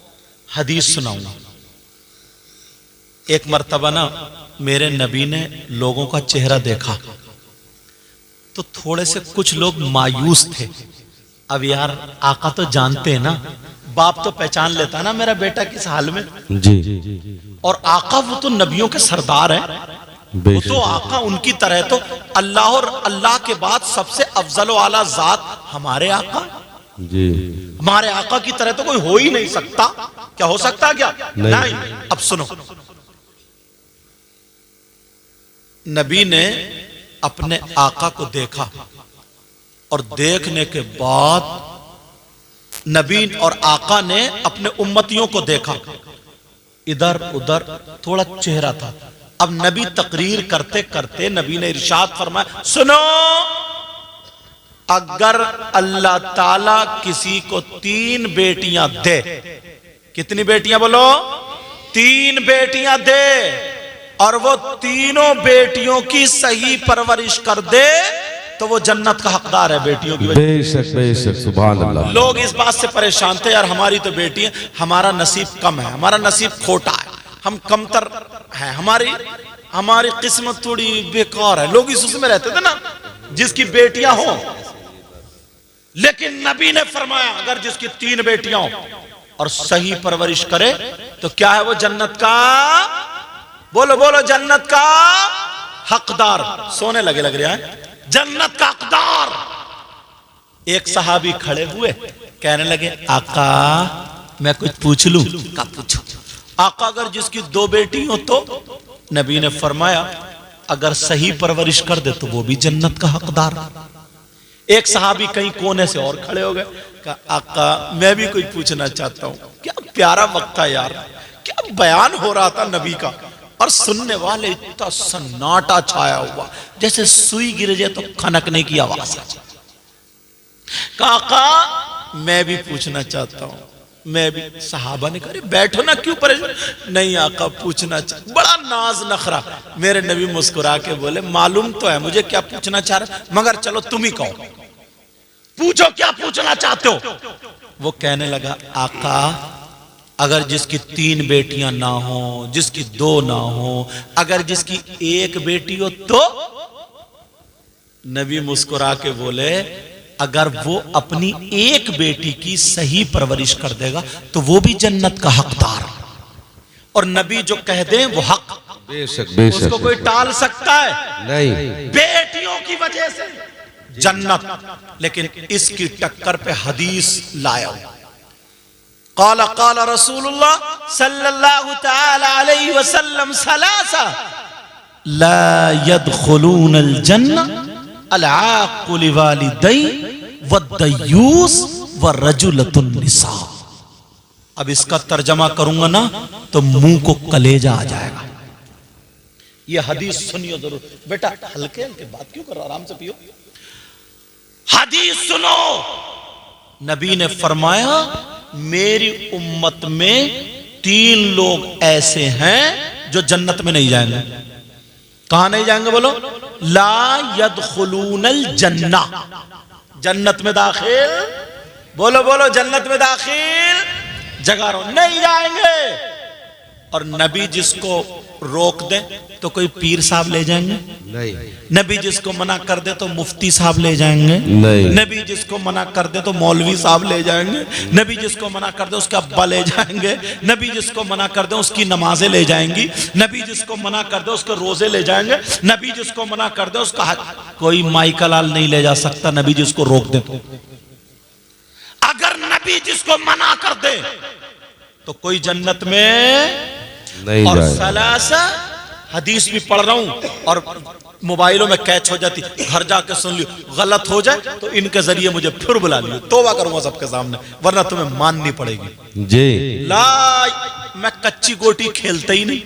S1: हदीस सुनाऊंगा। एक मर्तबा ना मेरे नबी ने लोगों का चेहरा देखा तो थोड़े से कुछ लोग मायूस थे। अब यार आका तो जानते हैं ना, बाप तो पहचान लेता ना मेरा बेटा किस हाल में।
S2: जी।
S1: और आका वो तो नबियों के सरदार है, वो तो आका उनकी तरह, तो अल्लाह और अल्लाह के बाद सबसे अफजल व आला जात हमारे आका।
S2: जी।
S1: हमारे आका की तरह तो कोई हो ही नहीं सकता। क्या हो सकता क्या? नहीं। अब सुनो, नबी ने अपने आका को देखा और देखने के बाद नबी और आका ने अपने उम्मतियों को देखा, इधर उधर थोड़ा चेहरा था। अब नबी तकरीर करते करते नबी ने इरशाद फरमाया, सुनो, अगर अल्लाह ताला किसी को 3 बेटियां दे, कितनी बेटियां बोलो? 3 बेटियां दे, और वो तीनों बेटियों की सही परवरिश कर दे तो वो जन्नत का हकदार है। बेटियों की
S2: बेशक बेशक, सुभान अल्लाह।
S1: लोग इस बात से परेशान थे, यार हमारी तो बेटी है, हमारा नसीब कम है, हमारा नसीब खोटा है, हम कमतर है, हमारी किस्मत थोड़ी बेकार है। लोग इस उसमें रहते थे ना, जिसकी बेटियां हो। लेकिन नबी ने फरमाया, अगर जिसकी 3 बेटियां हो और सही परवरिश करे तो क्या है वो? जन्नत का, बोलो बोलो, जन्नत का हकदार। सोने लगे लग रहा है, जन्नत का हकदार। एक सहाबी खड़े हुए, कहने लगे, आका मैं कुछ पूछ लूं? क्या पूछो? आका अगर जिसकी 2 बेटी हो तो? नबी ने फरमाया, अगर सही परवरिश कर दे तो वो भी जन्नत का हकदार। एक सहाबी कहीं कोने से और खड़े हो गए, कहा, आका मैं भी कोई पूछना चाहता हूं। क्या प्यारा वक्त था यार, क्या बयान हो रहा था नबी का, और सुनने वाले इतना सन्नाटा छाया हुआ, जैसे सुई गिर जाए तो खनकने की आवाज है। काका मैं भी पूछना चाहता हूं, मैं भी। सहाबा ने कहा, बैठो ना, क्यों परेशान? नहीं आका पूछना चाहता। बड़ा नाज नखरा। मेरे नबी मुस्कुरा के बोले, मालूम तो है मुझे क्या पूछना चाह रहे, मगर चलो तुम ही कहो, पूछो क्या पूछना चाहते हो। वो कहने लगा, आका अगर जिसकी 3 बेटियां ना हो, जिसकी 2 ना हो, अगर जिसकी 1 बेटी हो तो? नबी मुस्कुरा के बोले, अगर वो अपनी 1 बेटी की सही परवरिश कर देगा तो वो भी जन्नत का हकदार। और नबी जो कह दे वो हक,
S2: बेशक बेशक,
S1: उसको कोई टाल सकता है?
S2: नहीं।
S1: बेटियों की वजह से जन्नत। लेकिन इसकी टक्कर पे हदीस लाया, काला काला रसूलुल्लाह सल्लल्लाहु तआला अलैहि वसल्लम सलासा ला यदखुलूनल जन्नह अल आक़ु लिवालिदै वद्दयूस वरजुलतुन निसा। अब इसका तर्जमा करूंगा ना तो मुंह को कलेजा आ जाएगा। ये हदीस सुनियो जरूर बेटा, हल्के हल्के बात क्यों कर रहा, आराम से पियो। हदीस सुनो, नबी ने फरमाया, मेरी उम्मत में 3 लोग ऐसे हैं जो जन्नत में नहीं जाएंगे। कहां नहीं जाएंगे बोलो? ला यदखुलूनल जन्नह, जन्नत में दाखिल, बोलो बोलो, जन्नत में दाखिल, जगह रो नहीं जाएंगे। और नबी जिसको रोक दे तो कोई पीर साहब ले जाएंगे?
S2: नहीं।
S1: नबी जिसको मना कर दे तो मुफ्ती साहब ले जाएंगे?
S2: नहीं।
S1: नबी जिसको मना कर दे तो मौलवी साहब ले जाएंगे? नबी जिसको मना कर दे उसका अब्बा ले जाएंगे? नबी जिसको मना कर दे उसकी नमाजें ले जाएंगी? नबी जिसको मना कर दे उसके रोजे ले जाएंगे? नबी जिसको मना कर दे उसका हज? कोई माई का लाल नहीं ले जा सकता नबी जिसको रोक दे तो। अगर नबी जिसको मना कर दे तो कोई जन्नत में
S2: नहीं
S1: और
S2: जाएगा।
S1: सलासा हदीस भी पढ़ रहा हूं और मोबाइलों में कैच हो जाती, घर जाके सुन लियो, गलत हो जाए तो इनके जरिए मुझे फिर बुला लियो, तौबा करूंगा सबके सामने, वरना तुम्हें माननी पड़ेगी।
S2: जी
S1: मैं कच्ची गोटी खेलता ही नहीं,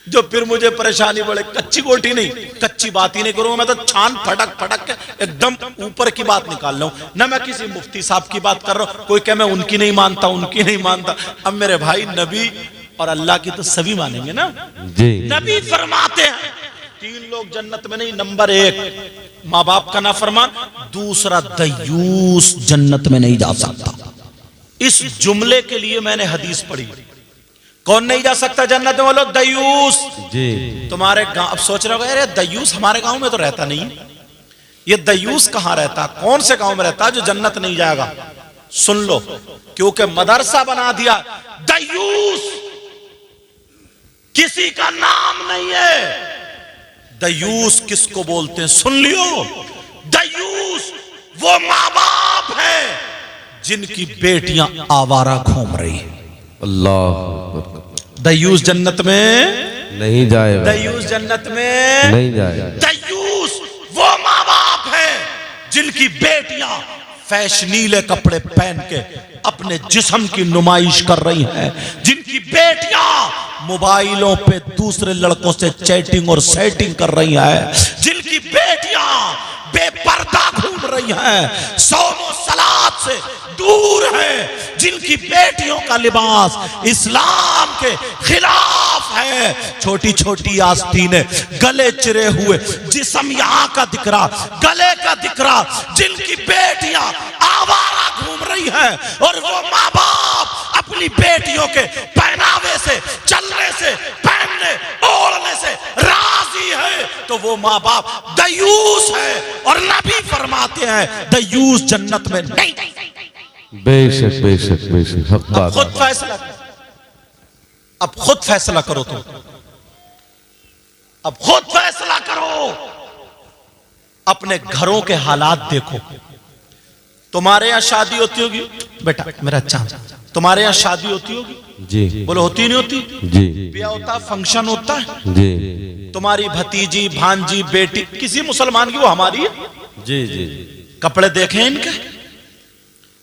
S1: जो फिर मुझे परेशानी बढ़े। कच्ची गोटी नहीं, कच्ची बात ही नहीं करूंगा मैं, तो छान फटक फटक के एकदम ऊपर की बात निकाल रहा हूं ना। मैं किसी मुफ्ती साहब की बात कर रहा हूं, कोई कहे मैं उनकी नहीं मानता, उनकी नहीं मानता। अब मेरे भाई, नबी और अल्लाह की तो सभी मानेंगे ना।
S2: जी
S1: नबी फरमाते हैं 3 लोग जन्नत में नहीं। नंबर 1 माँ बाप का नाफरमान, दूसरा दयूस जन्नत में नहीं जा सकता। इस जुमले के लिए मैंने हदीस पढ़ी। कौन नहीं जा सकता जन्नत में? बोलो दयूस।
S2: जी
S1: तुम्हारे गांव, अब सोच रहे हो अरे दयूस हमारे गांव में तो रहता नहीं, ये दयूस कहां रहता, कौन से गांव में रहता जो जन्नत नहीं जाएगा? सुन लो, क्योंकि मदरसा बना दिया। दयूस किसी का नाम नहीं है। दयूस किसको बोलते हैं? सुन लियो, दयूस वो माँ बाप है जिनकी बेटियां आवारा घूम रही है।
S2: अल्लाह,
S1: दयूस जन्नत में
S2: नहीं जाएगा,
S1: दयूस जन्नत में
S2: नहीं जाएगा।
S1: दयूस वो माँ बाप है जिनकी बेटियां फैशनीले कपड़े पहन के अपने जिस्म की नुमाइश कर रही हैं, जिनकी बेटियां मोबाइलों पे दूसरे लड़कों से चैटिंग और सेटिंग कर रही हैं, जिनकी बेटियां बेपर्दा घूम रही हैं, सौम और सलात से दूर है, जिनकी बेटियों का लिबास इस्लाम के खिलाफ है। छोटी छोटी आस्तीनें, गले चिरे हुए, जिस्म यहाँ का दिख रहा, गले का दिख रहा, जिनकी बेटियां आवारा घूम रही हैं, और वो माँ बाप अपनी बेटियों के पहनावे से, चलने से, पहनने ओढ़ने से राजी है, तो वो माँ बाप दयूस है। और नबी फरमाते हैं दयूस जन्नत में नहीं।
S2: बेशक बेशक बेशक, हक बात।
S1: खुद फैसला, अब खुद फैसला करो तुम, अब खुद फैसला करो। अपने घरों के हालात देखो। तुम्हारे यहां शादी होती होगी बेटा, मेरा चांद, तुम्हारे यहां शादी होती होगी?
S2: जी
S1: बोलो होती नहीं होती?
S2: जी
S1: ब्याह होता, फंक्शन होता है।
S2: जी
S1: तुम्हारी भतीजी, भांजी, बेटी किसी मुसलमान की, वो हमारी है।
S2: जी जी
S1: कपड़े देखें इनके,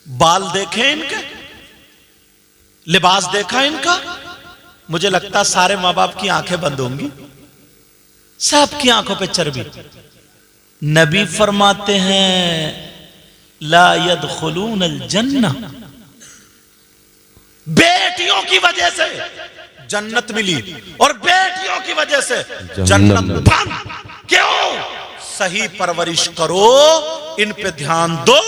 S1: बाल देखें इनके, लिबास देखा इनका। मुझे लगता सारे माँ बाप की आंखें बंद होंगी, सबकी आंखों पे चर्बी। नबी फरमाते हैं ला यदखुलूनल जन्ना, बेटियों की वजह से जन्नत मिली और बेटियों की वजह से जन्नत बंद। क्यों? सही परवरिश करो, इन पे ध्यान दो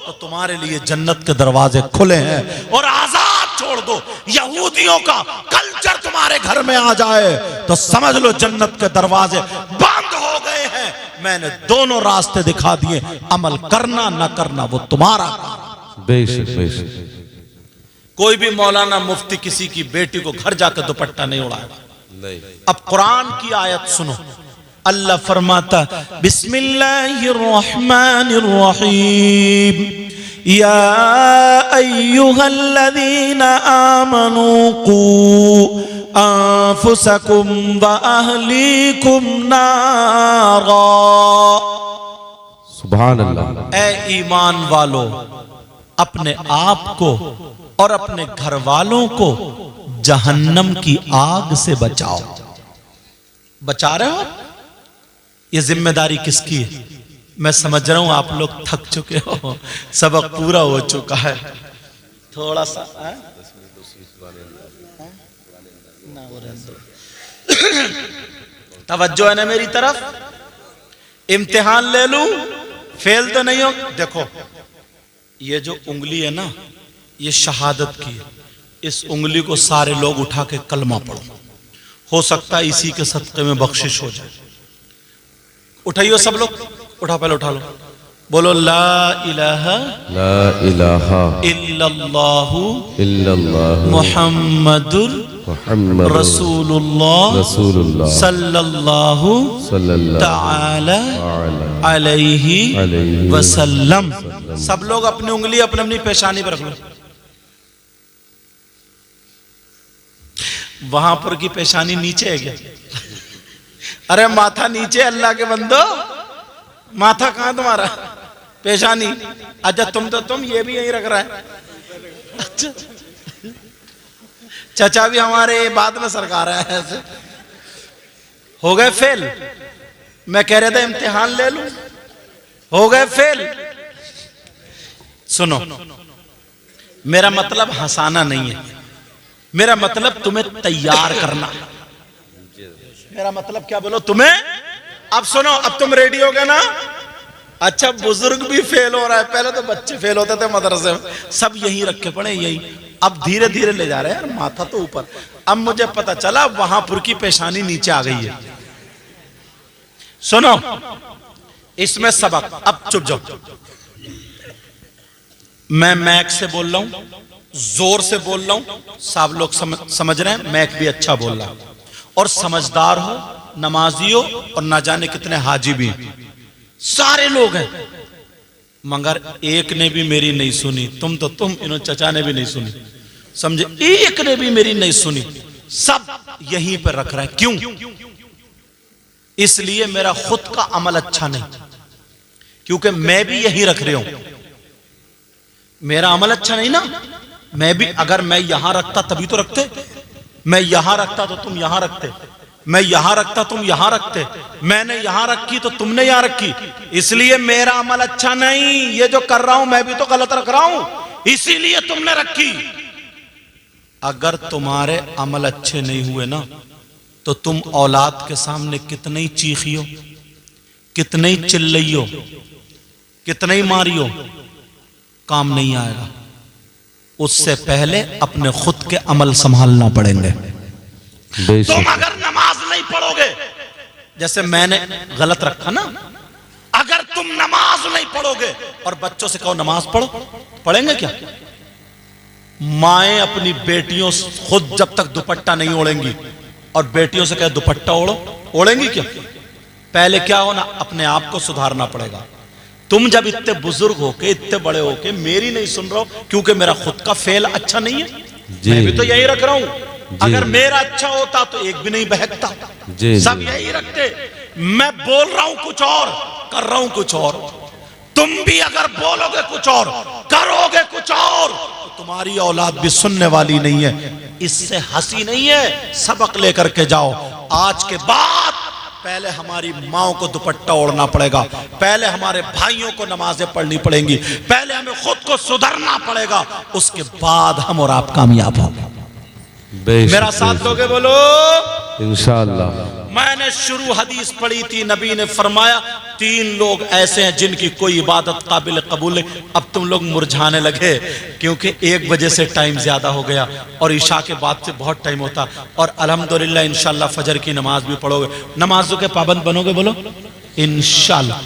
S1: तो तुम्हारे लिए जन्नत के दरवाजे खुले हैं। और आजाद छोड़ दो, यहूदियों का कल्चर तुम्हारे घर में आ जाए तो समझ लो जन्नत के दरवाजे बंद हो गए हैं। मैंने दोनों रास्ते दिखा दिए, अमल करना ना करना वो तुम्हारा।
S2: बेशक बेशक।
S1: कोई भी मौलाना मुफ्ती किसी की बेटी को घर जाकर दुपट्टा नहीं उड़ाएगा।
S2: नहीं।
S1: अब कुरान की आयत सुनो, अल्लाह फरमाता बिस्मिल्लाहिर रहमानिर रहीम, या अय्युहल्लज़ीना आमनू कू अनफुसकुम व अहलीकुम नारा।
S2: सुभान अल्लाह।
S1: ए ईमान वालो, अपने आप को और अपने घर वालों को जहन्नम की आग से बचाओ। बचा रहे हो? ये जिम्मेदारी किसकी है? मैं समझ रहा हूं आप लोग थक चुके हो, सबक पूरा हो चुका है। थोड़ा सा तवज्जो है ना मेरी तरफ? इम्तिहान ले लूं, फेल तो नहीं हो? देखो ये जो उंगली है ना, ये शहादत की है। इस उंगली को सारे लोग उठा के कलमा पढ़ो, हो सकता है इसी के सदक़े में बख्शिश हो जाए। उठाइयो सब लोग, उठा, पहले उठा लो, बोलो ला इलाहा इल्लल्लाहु मुहम्मदुर रसूलुल्लाह सल्लल्लाहु तआला अलैहि वसल्लम। सब लोग अपनी उंगली अपनी अपनी पेशानी पर रख लो। वहां पर की पेशानी नीचे है क्या? अरे माथा नीचे अल्लाह के बंदो, माथा कहां तुम्हारा? पेशानी। अच्छा तुम ये भी यही रख रहा है। अच्छा चाचा भी हमारे बाद में सरकार है ऐसे हो गए फेल। मैं कह रहा था इम्तिहान ले लूं, हो गए फेल। सुनो, मेरा मतलब हंसाना नहीं है, मेरा मतलब तुम्हें तैयार करना। मेरा मतलब क्या बोलो तुम्हें? अब सुनो, अब तुम रेडी हो गए ना? अच्छा बुजुर्ग भी फेल हो रहा है, पहले तो बच्चे फेल होते थे मदरसे में, सब यही रखे पड़े यही। अब धीरे धीरे ले जा रहे हैं यार, माथा तो ऊपर। अब मुझे पता चला वहांपुर की पेशानी नीचे आ गई है। सुनो इसमें सबक। अब चुप जाओ, मैं मैक से बोल रहा हूं, जोर से बोल रहा हूं, सब लोग समझ रहे हैं, मैक भी अच्छा बोल रहा है। और समझदार हो, नमाजी हो, और ना जाने कितने हाजी भी सारे लोग हैं, मगर एक ने भी मेरी नहीं सुनी। तुम इन्होंने चचा ने भी नहीं सुनी, समझे? एक ने भी मेरी नहीं सुनी, सब यहीं पर रख रहे हैं। क्यों? इसलिए मेरा खुद का अमल अच्छा नहीं, क्योंकि मैं भी यही रख रही हूं। मेरा अमल अच्छा नहीं ना। मैं भी, अगर मैं यहां रखता तभी तो रखते, मैं यहां रखता तो तुम यहां रखते, मैं यहां रखता तुम यहां रखते, मैंने यहां रखी तो तुमने यहां रखी। इसलिए मेरा अमल अच्छा नहीं। ये जो कर रहा हूं मैं भी तो गलत रख रहा हूं, इसीलिए तुमने रखी। अगर तुम्हारे अमल अच्छे नहीं हुए ना, तो तुम औलाद के सामने कितने ही चीखियो, कितने ही चिल्लाइयो, कितने ही मारियो, काम नहीं आएगा। उससे पहले अपने खुद के अमल संभालना पड़ेंगे। तुम अगर नमाज नहीं पढ़ोगे, जैसे मैंने गलत रखा ना, अगर तुम नमाज नहीं पढ़ोगे और बच्चों से कहो नमाज पढ़ो, पढ़ेंगे क्या? माएं अपनी बेटियों खुद जब तक दुपट्टा नहीं ओढ़ेंगी और बेटियों से कहे दुपट्टा ओढ़ो, ओढ़ेंगी क्या? पहले क्या होना, अपने आप को सुधारना पड़ेगा। तुम जब इतने बुजुर्ग होके, इतने बड़े होके मेरी नहीं सुन रहे हो, क्योंकि मेरा खुद का फेल अच्छा नहीं है। मैं भी तो यही रख रहा हूं। अगर मेरा अच्छा होता तो एक भी नहीं बहकता, सब यही रखते। मैं बोल रहा हूं कुछ और, कर रहा हूं कुछ और। तुम भी अगर बोलोगे कुछ और, करोगे कुछ और, तो तुम्हारी औलाद भी सुनने वाली नहीं है। इससे हंसी नहीं है, सबक लेकर के जाओ। आज के बाद पहले हमारी माओ को दुपट्टा ओढ़ना पड़ेगा, पहले हमारे भाइयों को नमाजें पढ़नी पड़ेंगी, पहले हमें खुद को सुधरना पड़ेगा, उसके बाद हम और आप कामयाब होंगे। मेरा साथ दोगे बोलो
S2: इंशाअल्लाह।
S1: मैंने शुरू हदीस पढ़ी थी, नबी ने फरमाया 3 लोग ऐसे हैं जिनकी कोई इबादत काबिल कबूल नहीं। अब तुम लोग मुरझाने लगे, क्योंकि 1 बजे से टाइम ज्यादा हो गया और इशा के बाद से बहुत टाइम होता। और अल्हम्दुलिल्लाह इंशाअल्लाह फजर की नमाज भी पढ़ोगे, नमाजों के पाबंद बनोगे बोलो इंशाअल्लाह।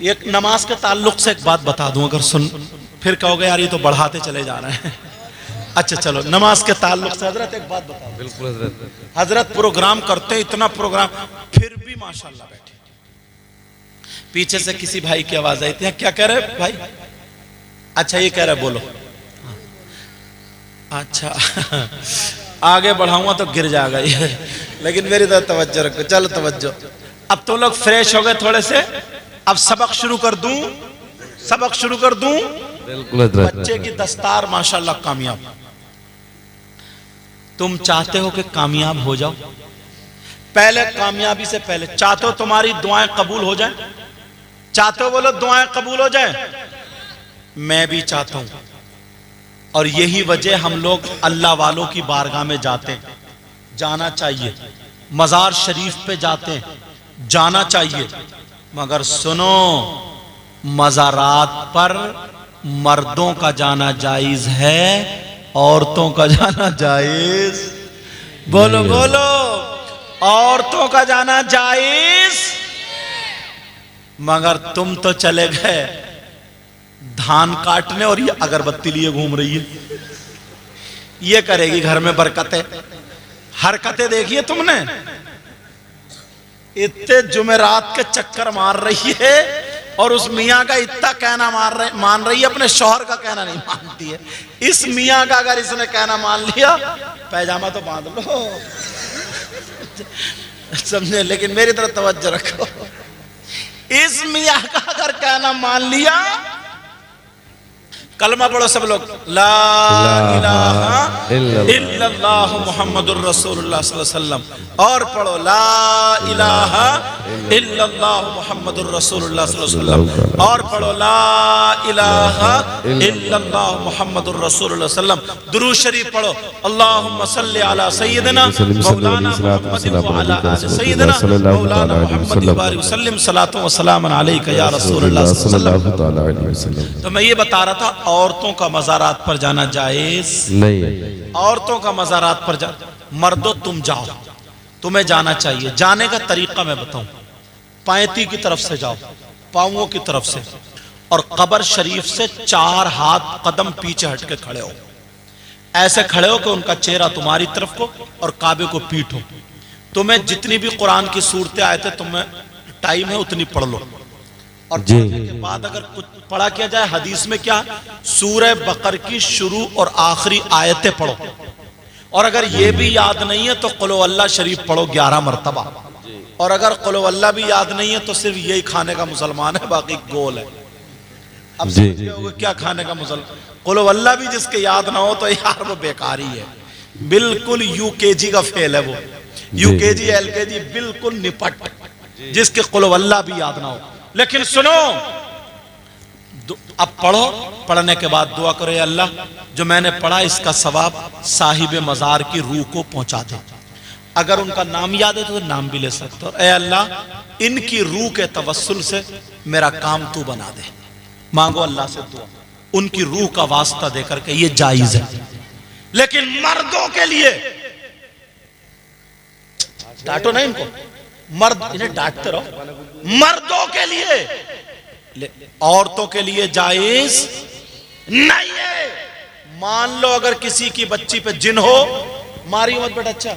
S1: एक नमाज के ताल्लुक से एक बात बता दूं, अगर सुन फिर कहोगे यार ये तो बढ़ाते चले जा रहे हैं। अच्छा चलो, नमाज के ताल्लुक से हजरत एक बात बताओ।
S2: बिल्कुल
S1: हजरत प्रोग्राम करते हैं, इतना प्रोग्राम, फिर भी माशाल्लाह बैठे। पीछे से किसी भाई की आवाज आई थी, क्या कह रहे भाई? अच्छा ये कह रहे बोलो। अच्छा आगे बढ़ाऊंगा तो गिर जाएगा ये, लेकिन मेरी तरफ तवज्जो रखो। चलो तवज्जो। अब तो लोग फ्रेश हो गए थोड़े से, अब सबक शुरू कर दूं, सबक शुरू कर दूं।
S2: बिल्कुल।
S1: बच्चे की दस्तार माशाल्लाह कामयाब। तुम चाहते हो कि कामयाब हो जाओ, पहले कामयाबी से पहले चाहते हो तुम्हारी दुआएं कबूल हो जाए? चाहते हो बोलो दुआएं कबूल हो जाए? मैं भी चाहता हूं, और यही वजह हम लोग अल्लाह वालों की बारगाह में जाते हैं। जाना चाहिए, मजार शरीफ पे जाते हैं, जाना चाहिए। मगर सुनो, मज़ारात पर मर्दों का जाना जायज है, औरतों का जाना जायज? बोलो बोलो, औरतों का जाना जायज। मगर तुम तो चले गए धान काटने और ये अगरबत्ती लिए घूम रही है। ये करेगी घर में बरकतें, हरकतें देखिए तुमने। इतने जुमेरात के चक्कर मार रही है और उस मियाँ का इतना कहना मान रही है, अपने शौहर का कहना नहीं मानती है। इस मियाँ का अगर इसने कहना मान लिया, पैजामा तो बांध लो। समझे, लेकिन मेरी तरफ तवज्जो रखो। इस मियाँ का अगर कहना मान लिया, कलमा पढ़ो सब लोग, ला इलाहा इल्लल्लाह मुहम्मदुर रसूलुल्लाह सल्लल्लाहु अलैहि वसल्लम, और पढ़ो ला इलाहा इल्लल्लाह मुहम्मदुर रसूलुल्लाह सल्लल्लाहु अलैहि वसल्लम, और पढ़ो ला इलाहा इल्लल्लाह मुहम्मदुर रसूलुल्लाह सल्लल्लाहु अलैहि वसल्लम। दुरूद शरीफ पढ़ो, अल्लाहुम्मा सल्लि अला सय्यिदिना मौलाना मुहम्मदिन व अला आलि सय्यिदिना मौलाना मुहम्मद बारिक वसल्लम सलातो व सलाम अलैका या रसूलुल्लाह सल्लल्लाहु अलैहि वसल्लम। तो मैं ये बता रहा था, औरतों का मज़ारात पर जाना जायज नहीं। औरतों का मज़ारात पर जा, मर्दों तुम जाओ, तुम्हें जाना चाहिए। जाने का तरीका मैं बताऊं, पैती की तरफ से जाओ, पांवों की तरफ से, और कब्र शरीफ से 4 हाथ कदम पीछे हट के खड़े हो। ऐसे खड़े हो कि उनका चेहरा तुम्हारी तरफ को और काबे को पीठ हो। तुम्हें जितनी भी कुरान की सूरतें आए थे, तुम्हें टाइम है उतनी पढ़ लो। और पढ़ने के बाद अगर कुछ पढ़ा किया जाए, हदीस में क्या, सूरह बकर की शुरू और आखिरी आयतें पढ़ो। और अगर ये भी याद नहीं है तो कुल अल्लाह शरीफ पढ़ो 11 मरतबा। और अगर कुल अल्लाह भी याद नहीं है तो सिर्फ यही खाने का मुसलमान है, बाकी गोल है। अब समझ गए क्या खाने का मुसलमान? कुल अल्लाह भी जिसके याद ना हो तो यार वो बेकार ही है, बिल्कुल यूकेजी का फेल है वो। यूकेजी एलकेजी बिल्कुल निपट, जिसके कुल अल्लाह भी याद ना हो। लेकिन सुनो, अब पढ़ो, पढ़ने के बाद दुआ करो, अल्लाह जो मैंने पढ़ा इसका सवाब साहिब मज़ार की रूह को पहुंचा दे। अगर उनका नाम याद है तो नाम भी ले सकते हो। ऐ अल्लाह इनकी रूह के तवस्सुल से मेरा काम तू बना दे। मांगो अल्लाह से दुआ, उनकी रूह का वास्ता देकर के, ये जायज है। लेकिन मर्दों के लिए डांटो ना इनको, मर्द इन्हें डांटते रहो। मर्दों के लिए, औरतों के लिए जायज नहीं है। मान लो अगर किसी की बच्ची पे जिन हो, मारियो मत बेटा, अच्छा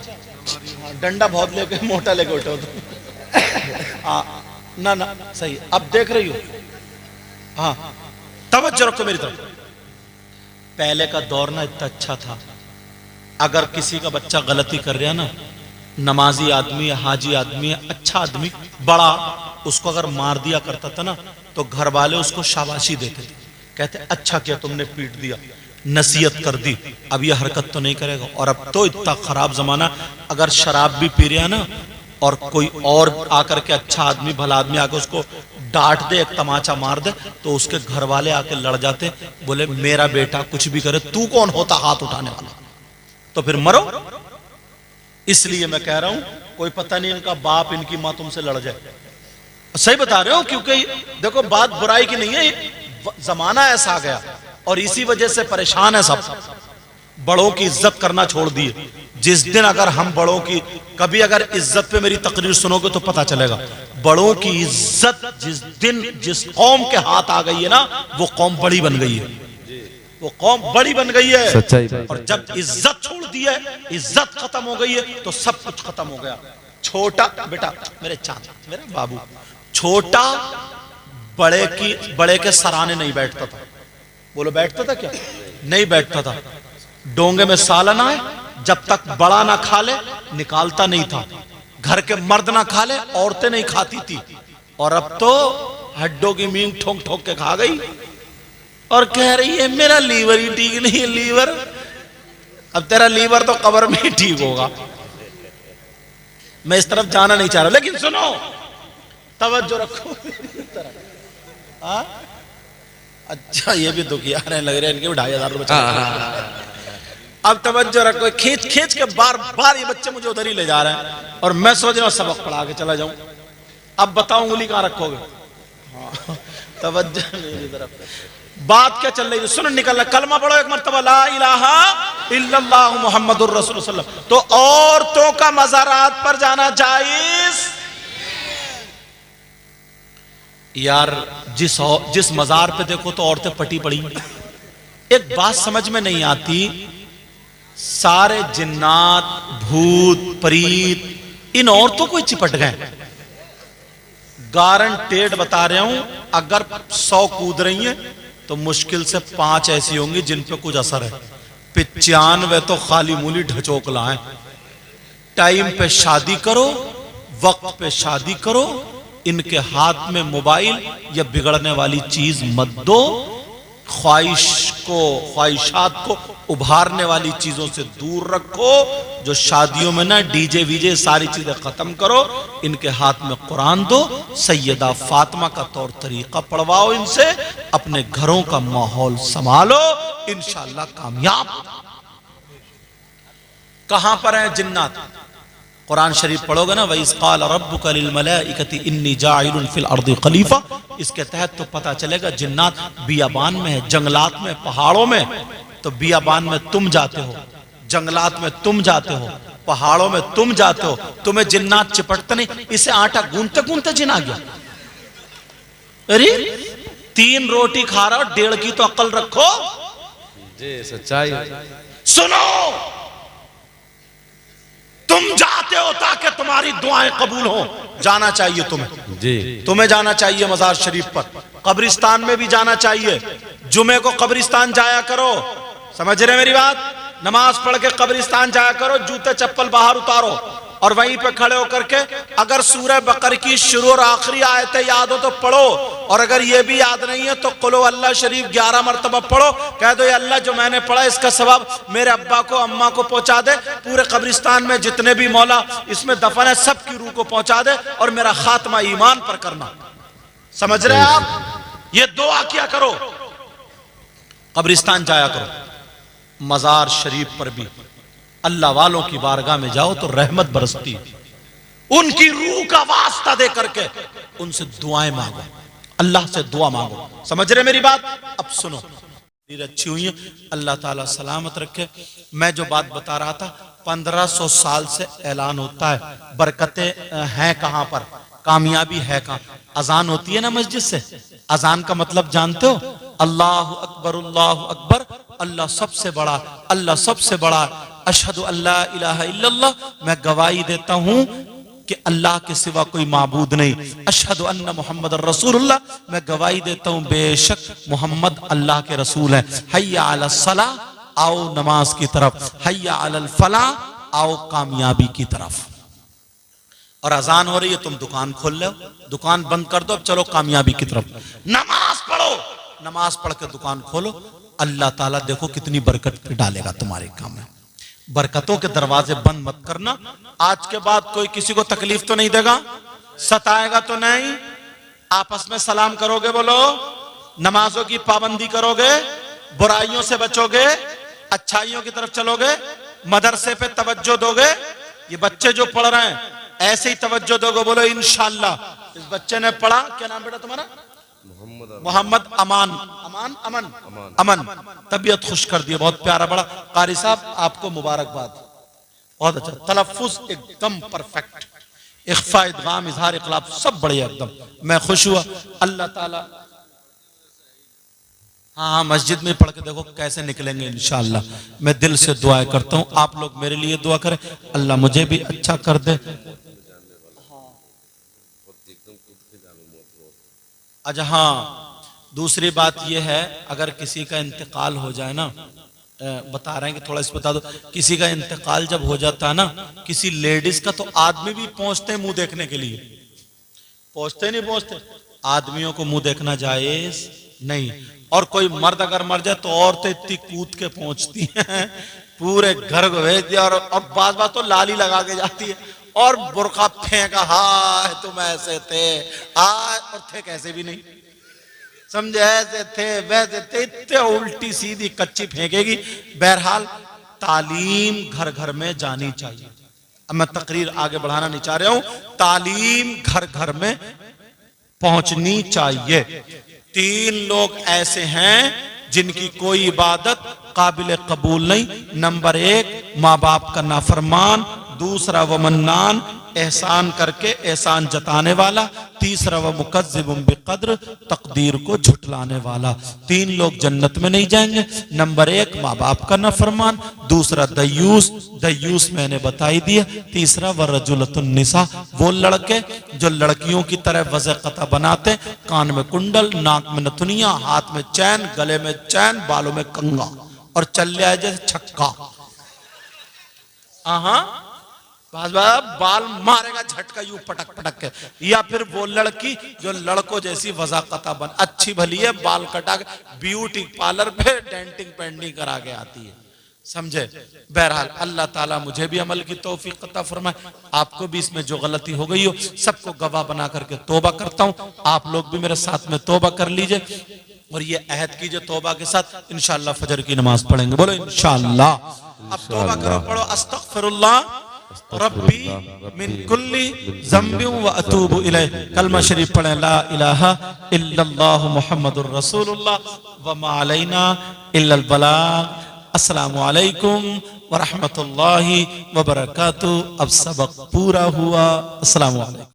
S1: डंडा बहुत लेके मोटा लेके उठो तो ना ना सही। अब देख रही हो, हाँ तवज्जो रखो मेरी तरफ। पहले का दौर ना इतना अच्छा था, अगर किसी का बच्चा गलती कर रहा ना, नमाजी आदमी, हाजी आदमी, अच्छा आदमी, बड़ा, उसको अगर मार दिया करता था ना तो घर वाले उसको शाबाशी देते थे, कहते अच्छा किया तुमने पीट दिया, नसीहत कर दी, अब ये हरकत तो नहीं करेगा। और अब तो इतना खराब जमाना, अगर शराब भी पी रहा ना और कोई और आकर के अच्छा आदमी, भला आदमी आकर उसको डांट दे, एक तमाचा मार दे, तो उसके घर वाले आके लड़ जाते, बोले मेरा बेटा कुछ भी करे, तू कौन होता हाथ उठाने वाला, तो फिर मरो। इसलिए मैं कह रहा हूं, कोई पता नहीं इनका बाप इनकी मां तुमसे लड़ जाए। सही बता रहे हो, क्योंकि देखो बात बुराई की नहीं है, जमाना ऐसा आ गया और इसी वजह से परेशान है सब। बड़ों की इज्जत करना छोड़ दिए। जिस दिन अगर हम बड़ों की, कभी अगर इज्जत पे मेरी तकरीर सुनोगे तो पता चलेगा, बड़ों की इज्जत जिस दिन जिस कौम के हाथ आ गई है ना, वो कौम बड़ी बन गई है, वो कौम बड़ी बन गई है। सच्चाई। और जब इज्जत छोड़ दी है, इज्जत खत्म हो गई है, तो सब कुछ खत्म हो गया। छोटा बेटा, मेरे चाचा, मेरे बाबू, छोटा बड़े के सराहने नहीं बैठता था। बोलो बैठता था क्या? नहीं बैठता था। डोंगे में सालन आए, जब तक बड़ा ना खा ले निकालता नहीं था। घर के मर्द ना खा ले, औरतें नहीं खाती थी। और अब तो हड्डों की मींग ठोक ठोक के खा गई और कह रही है मेरा लीवर ही ठीक नहीं है। लीवर, अब तेरा लीवर तो कब्र में ही ठीक होगा। मैं इस तरफ जाना नहीं चाह रहा, लेकिन सुनो, तवज्जो रखो। अच्छा ये भी दुखिया रहे लग रहे हैं, इनके 2500 रुपए। अब तवज्जो रखो, खींच खींच के बार बार ये बच्चे मुझे उधर ही ले जा रहे हैं और मैं सोच रहा हूं सबक पढ़ा के चला जाऊं। अब बताओ उंगली कहां रखोगे? हाँ, तवज्जो मेरी तरफ। बात क्या चल रही है? सुन, निकलना, कलमा पढ़ो एक मर्तबा, ला इलाहा इल्लल्लाह मुहम्मदुर रसूलुल्लाह। तो औरतों का मज़ारात पर जाना जायज? यार जिस मज़ार पे देखो तो औरतें पटी पड़ी। एक बात समझ में नहीं आती, सारे जिन्नात, भूत, प्रीत इन औरतों को चिपट गए। गारंटेड बता रहा हूं, अगर 100 कूद रही हैं तो मुश्किल से 5 ऐसी होंगी जिन पे कुछ असर है। 95 तो खाली मूली ढचोकला है। टाइम पे शादी करो, वक्त पे शादी करो, इनके हाथ में मोबाइल या बिगड़ने वाली चीज मत दो, ख्वाहिशात को उभारने वाली चीजों से दूर रखो। जो शादियों में ना डीजे वीजे सारी चीजें खत्म करो, इनके हाथ में कुरान दो, सैयदा फातिमा का तौर तरीका पढ़वाओ इनसे, अपने घरों का माहौल संभालो, इंशाअल्लाह कामयाब। कहां पर है जिन्नात? कुरान शरीफ पढ़ोगे ना, वइज़ क़ाल रब्बुका लिल मलाइकति इन्नी जाइलुन फिल अर्दि खलीफा, इसके तहत तो पता चलेगा जिन्नात बियाबान में है, जंगलात में, पहाड़ों में। तो बियाबान में तुम जाते हो, जंगलात में तुम जाते हो, पहाड़ों में तुम जाते हो, तुम्हें जिन्नात चिपटते नहीं। इसे आटा गूंथते गूंथते जिन आ गया। अरे 3 रोटी खा रहा हो, 1.5 की तो अक्ल रखो
S2: जी, सच्चाई।
S1: सुनो, तुम जाते हो ताकि तुम्हारी दुआएं कबूल हो, जाना चाहिए तुम्हें
S2: जी,
S1: तुम्हें जाना चाहिए मजार शरीफ पर, कब्रिस्तान में भी जाना चाहिए। जुमे को कब्रिस्तान जाया करो, समझ रहे मेरी बात? नमाज पढ़ के कब्रिस्तान जाया करो, जूते चप्पल बाहर उतारो और वहीं पे खड़े होकर के अगर सूरह बकर की शुरू और आखिरी आयतें याद हो तो पढ़ो, और अगर ये भी याद नहीं है तो कुल अल्लाह शरीफ 11 मरतबा पढ़ो। कह दो, ये अल्लाह जो मैंने पढ़ा इसका सवाब मेरे अब्बा को अम्मा को पहुंचा दे, पूरे कब्रिस्तान में जितने भी मौला इसमें दफन है सबकी रूह को पहुंचा दे, और मेरा खात्मा ईमान पर करना। समझ रहे हैं आप? ये दुआ किया करो, कब्रिस्तान जाया करो। मजार शरीफ पर भी अल्लाह वालों की बारगाह में जाओ तो रहमत बरसती है, उनकी रूह का वास्ता दे करके उनसे दुआएं मांगो, अल्लाह से दुआ मांगो। समझ रहे मेरी बात? अब सुनो, अच्छी हुई है, अल्लाह ताला सलामत रखे। मैं जो बात बता रहा था, 1500 साल से ऐलान होता है, बरकतें हैं कहां पर, कामयाबी है कहां? अजान होती है ना मस्जिद से, अजान का मतलब जानते हो? अल्लाह अकबर, अल्लाह अकबर, अल्लाह सबसे बड़ा, अल्लाह सबसे बड़ा, अशहदु अल्ला इलाहा इल्लल्लाह, मैं गवाही देता हूं कि अल्लाह के सिवा कोई माबूद नहीं, अशहदु अन्ना मुहम्मद रसूलुल्लाह, मैं गवाही देता हूं बेशक मोहम्मद अल्लाह के रसूल हैं। हय्या अला सलाह, आओ नमाज की तरफ, हय्या अलल फलाह, आओ कामयाबी की तरफ। और अजान हो रही है, तुम दुकान खोल लो, दुकान बंद कर दो, अब चलो कामयाबी की तरफ। नमाज पढ़ो, नमाज पढ़ के दुकान खोलो, अल्लाह ताला देखो कितनी बरकत डालेगा तुम्हारे काम में। बरकतों के दरवाजे बंद मत करना। आज के बाद कोई किसी को तकलीफ तो नहीं देगा, सताएगा तो नहीं, आपस में सलाम करोगे, बोलो, नमाजों की पाबंदी करोगे, बुराइयों से बचोगे, अच्छाइयों की तरफ चलोगे, मदरसे पे तवज्जो दोगे। ये बच्चे जो पढ़ रहे हैं ऐसे ही तवज्जो दोगे, बोलो इंशाअल्लाह। इस बच्चे ने पढ़ा, क्या नाम बेटा तुम्हारा? मोहम्मद अमान, अमान अमन अमन, तबीयत खुश कर दिया, बहुत प्यारा बड़ा। कारी साहब आपको मुबारकबाद, बहुत अच्छा, तलफ्फुज एकदम परफेक्ट, इख्फा इदगाम इजहार इखलाब सब बढ़िया एकदम, मैं खुश हुआ। अल्लाह ताला, हाँ मस्जिद में पढ़ के देखो कैसे निकलेंगे इंशाअल्लाह। मैं दिल से दुआ करता हूँ, आप लोग मेरे लिए दुआ करें, अल्लाह मुझे भी अच्छा कर दे। अच्छा हाँ, दूसरी बात यह है, अगर किसी का इंतकाल हो जाए ना, बता रहे हैं कि थोड़ा इस बता दो, किसी का इंतकाल जब हो जाता है ना, किसी लेडीज का, तो आदमी भी पहुंचते हैं मुंह देखने के लिए, पहुंचते नहीं पहुंचते? आदमियों को मुंह देखना जायज नहीं, और कोई मर्द अगर मर जाए तो औरतें इतनी कूद के पहुंचती हैं, पूरे घर को भेज दिया, और बात बात तो लाली लगा के जाती है, और बुरका फेंका, हाय तुम ऐसे थे, आज और थे कैसे भी नहीं, समझे, ऐसे थे वैसे थे, इतने उल्टी सीधी कच्ची फेंकेगी। बहरहाल तालीम घर घर में जानी चाहिए। अब मैं तकरीर आगे बढ़ाना नहीं चाह रहा हूं, तालीम घर घर में पहुंचनी चाहिए। 3 लोग ऐसे हैं जिनकी कोई इबादत काबिल कबूल नहीं। नंबर 1 माँ बाप का नाफरमान, दूसरा वो मन्नान, एहसान करके एहसान जताने वाला, तीसरा वो मुकज्जिबुम बिक़द्र, तकदीर को झुटलाने वाला। 3 लोग जन्नत में नहीं जाएंगे। नंबर 1 माँ बाप का नाफरमान, दूसरा दयूस, दयूस मैंने बताई दिया, तीसरा व रजुलतुन निसा, वो लड़के जो लड़कियों की तरह वज़े क़ता बनाते, कान में कुंडल, नाक में नथुनिया, हाथ में चैन, गले में चैन, बालों में कंगा, और चल आए जैसे छक्का। हाँ, बाल मारेगा झटका यूं पटक पटक के, या फिर वो लड़की जो लड़कों जैसी वजाकता बन अच्छी भली है, बाल कटा के ब्यूटी पार्लर पे डेंटिंग पेंटिंग करा के आती है, समझे। बहरहाल अल्लाह ताला मुझे भी अमल की तौफीक अता फरमाए, आपको भी इसमें जो गलती हो गई हो सबको गवाह बना करके तौबा करता हूं। आप लोग भी मेरे साथ में तौबा कर लीजिए और ये अहद कीजिए तौबा के साथ इंशाअल्लाह फजर की नमाज पढ़ेंगे। बोलो इंशाअल्लाह। अब तौबा करो, पढ़ो अस्तगफिरुल्लाह रब्बी मिन कुल्ली ज़म्बिन व अतूबु इलैह। कलमा शरीफ पढ़ें, ला इलाहा इल्लल्लाह मुहम्मदुर रसूलुल्लाह व मा अलैना इल्लल बलाग। अस्सलामु अलैकुम व रहमतुल्लाहि व बरकातुहू। अब सबक पूरा हुआ। अस्सलामु अलैकुम।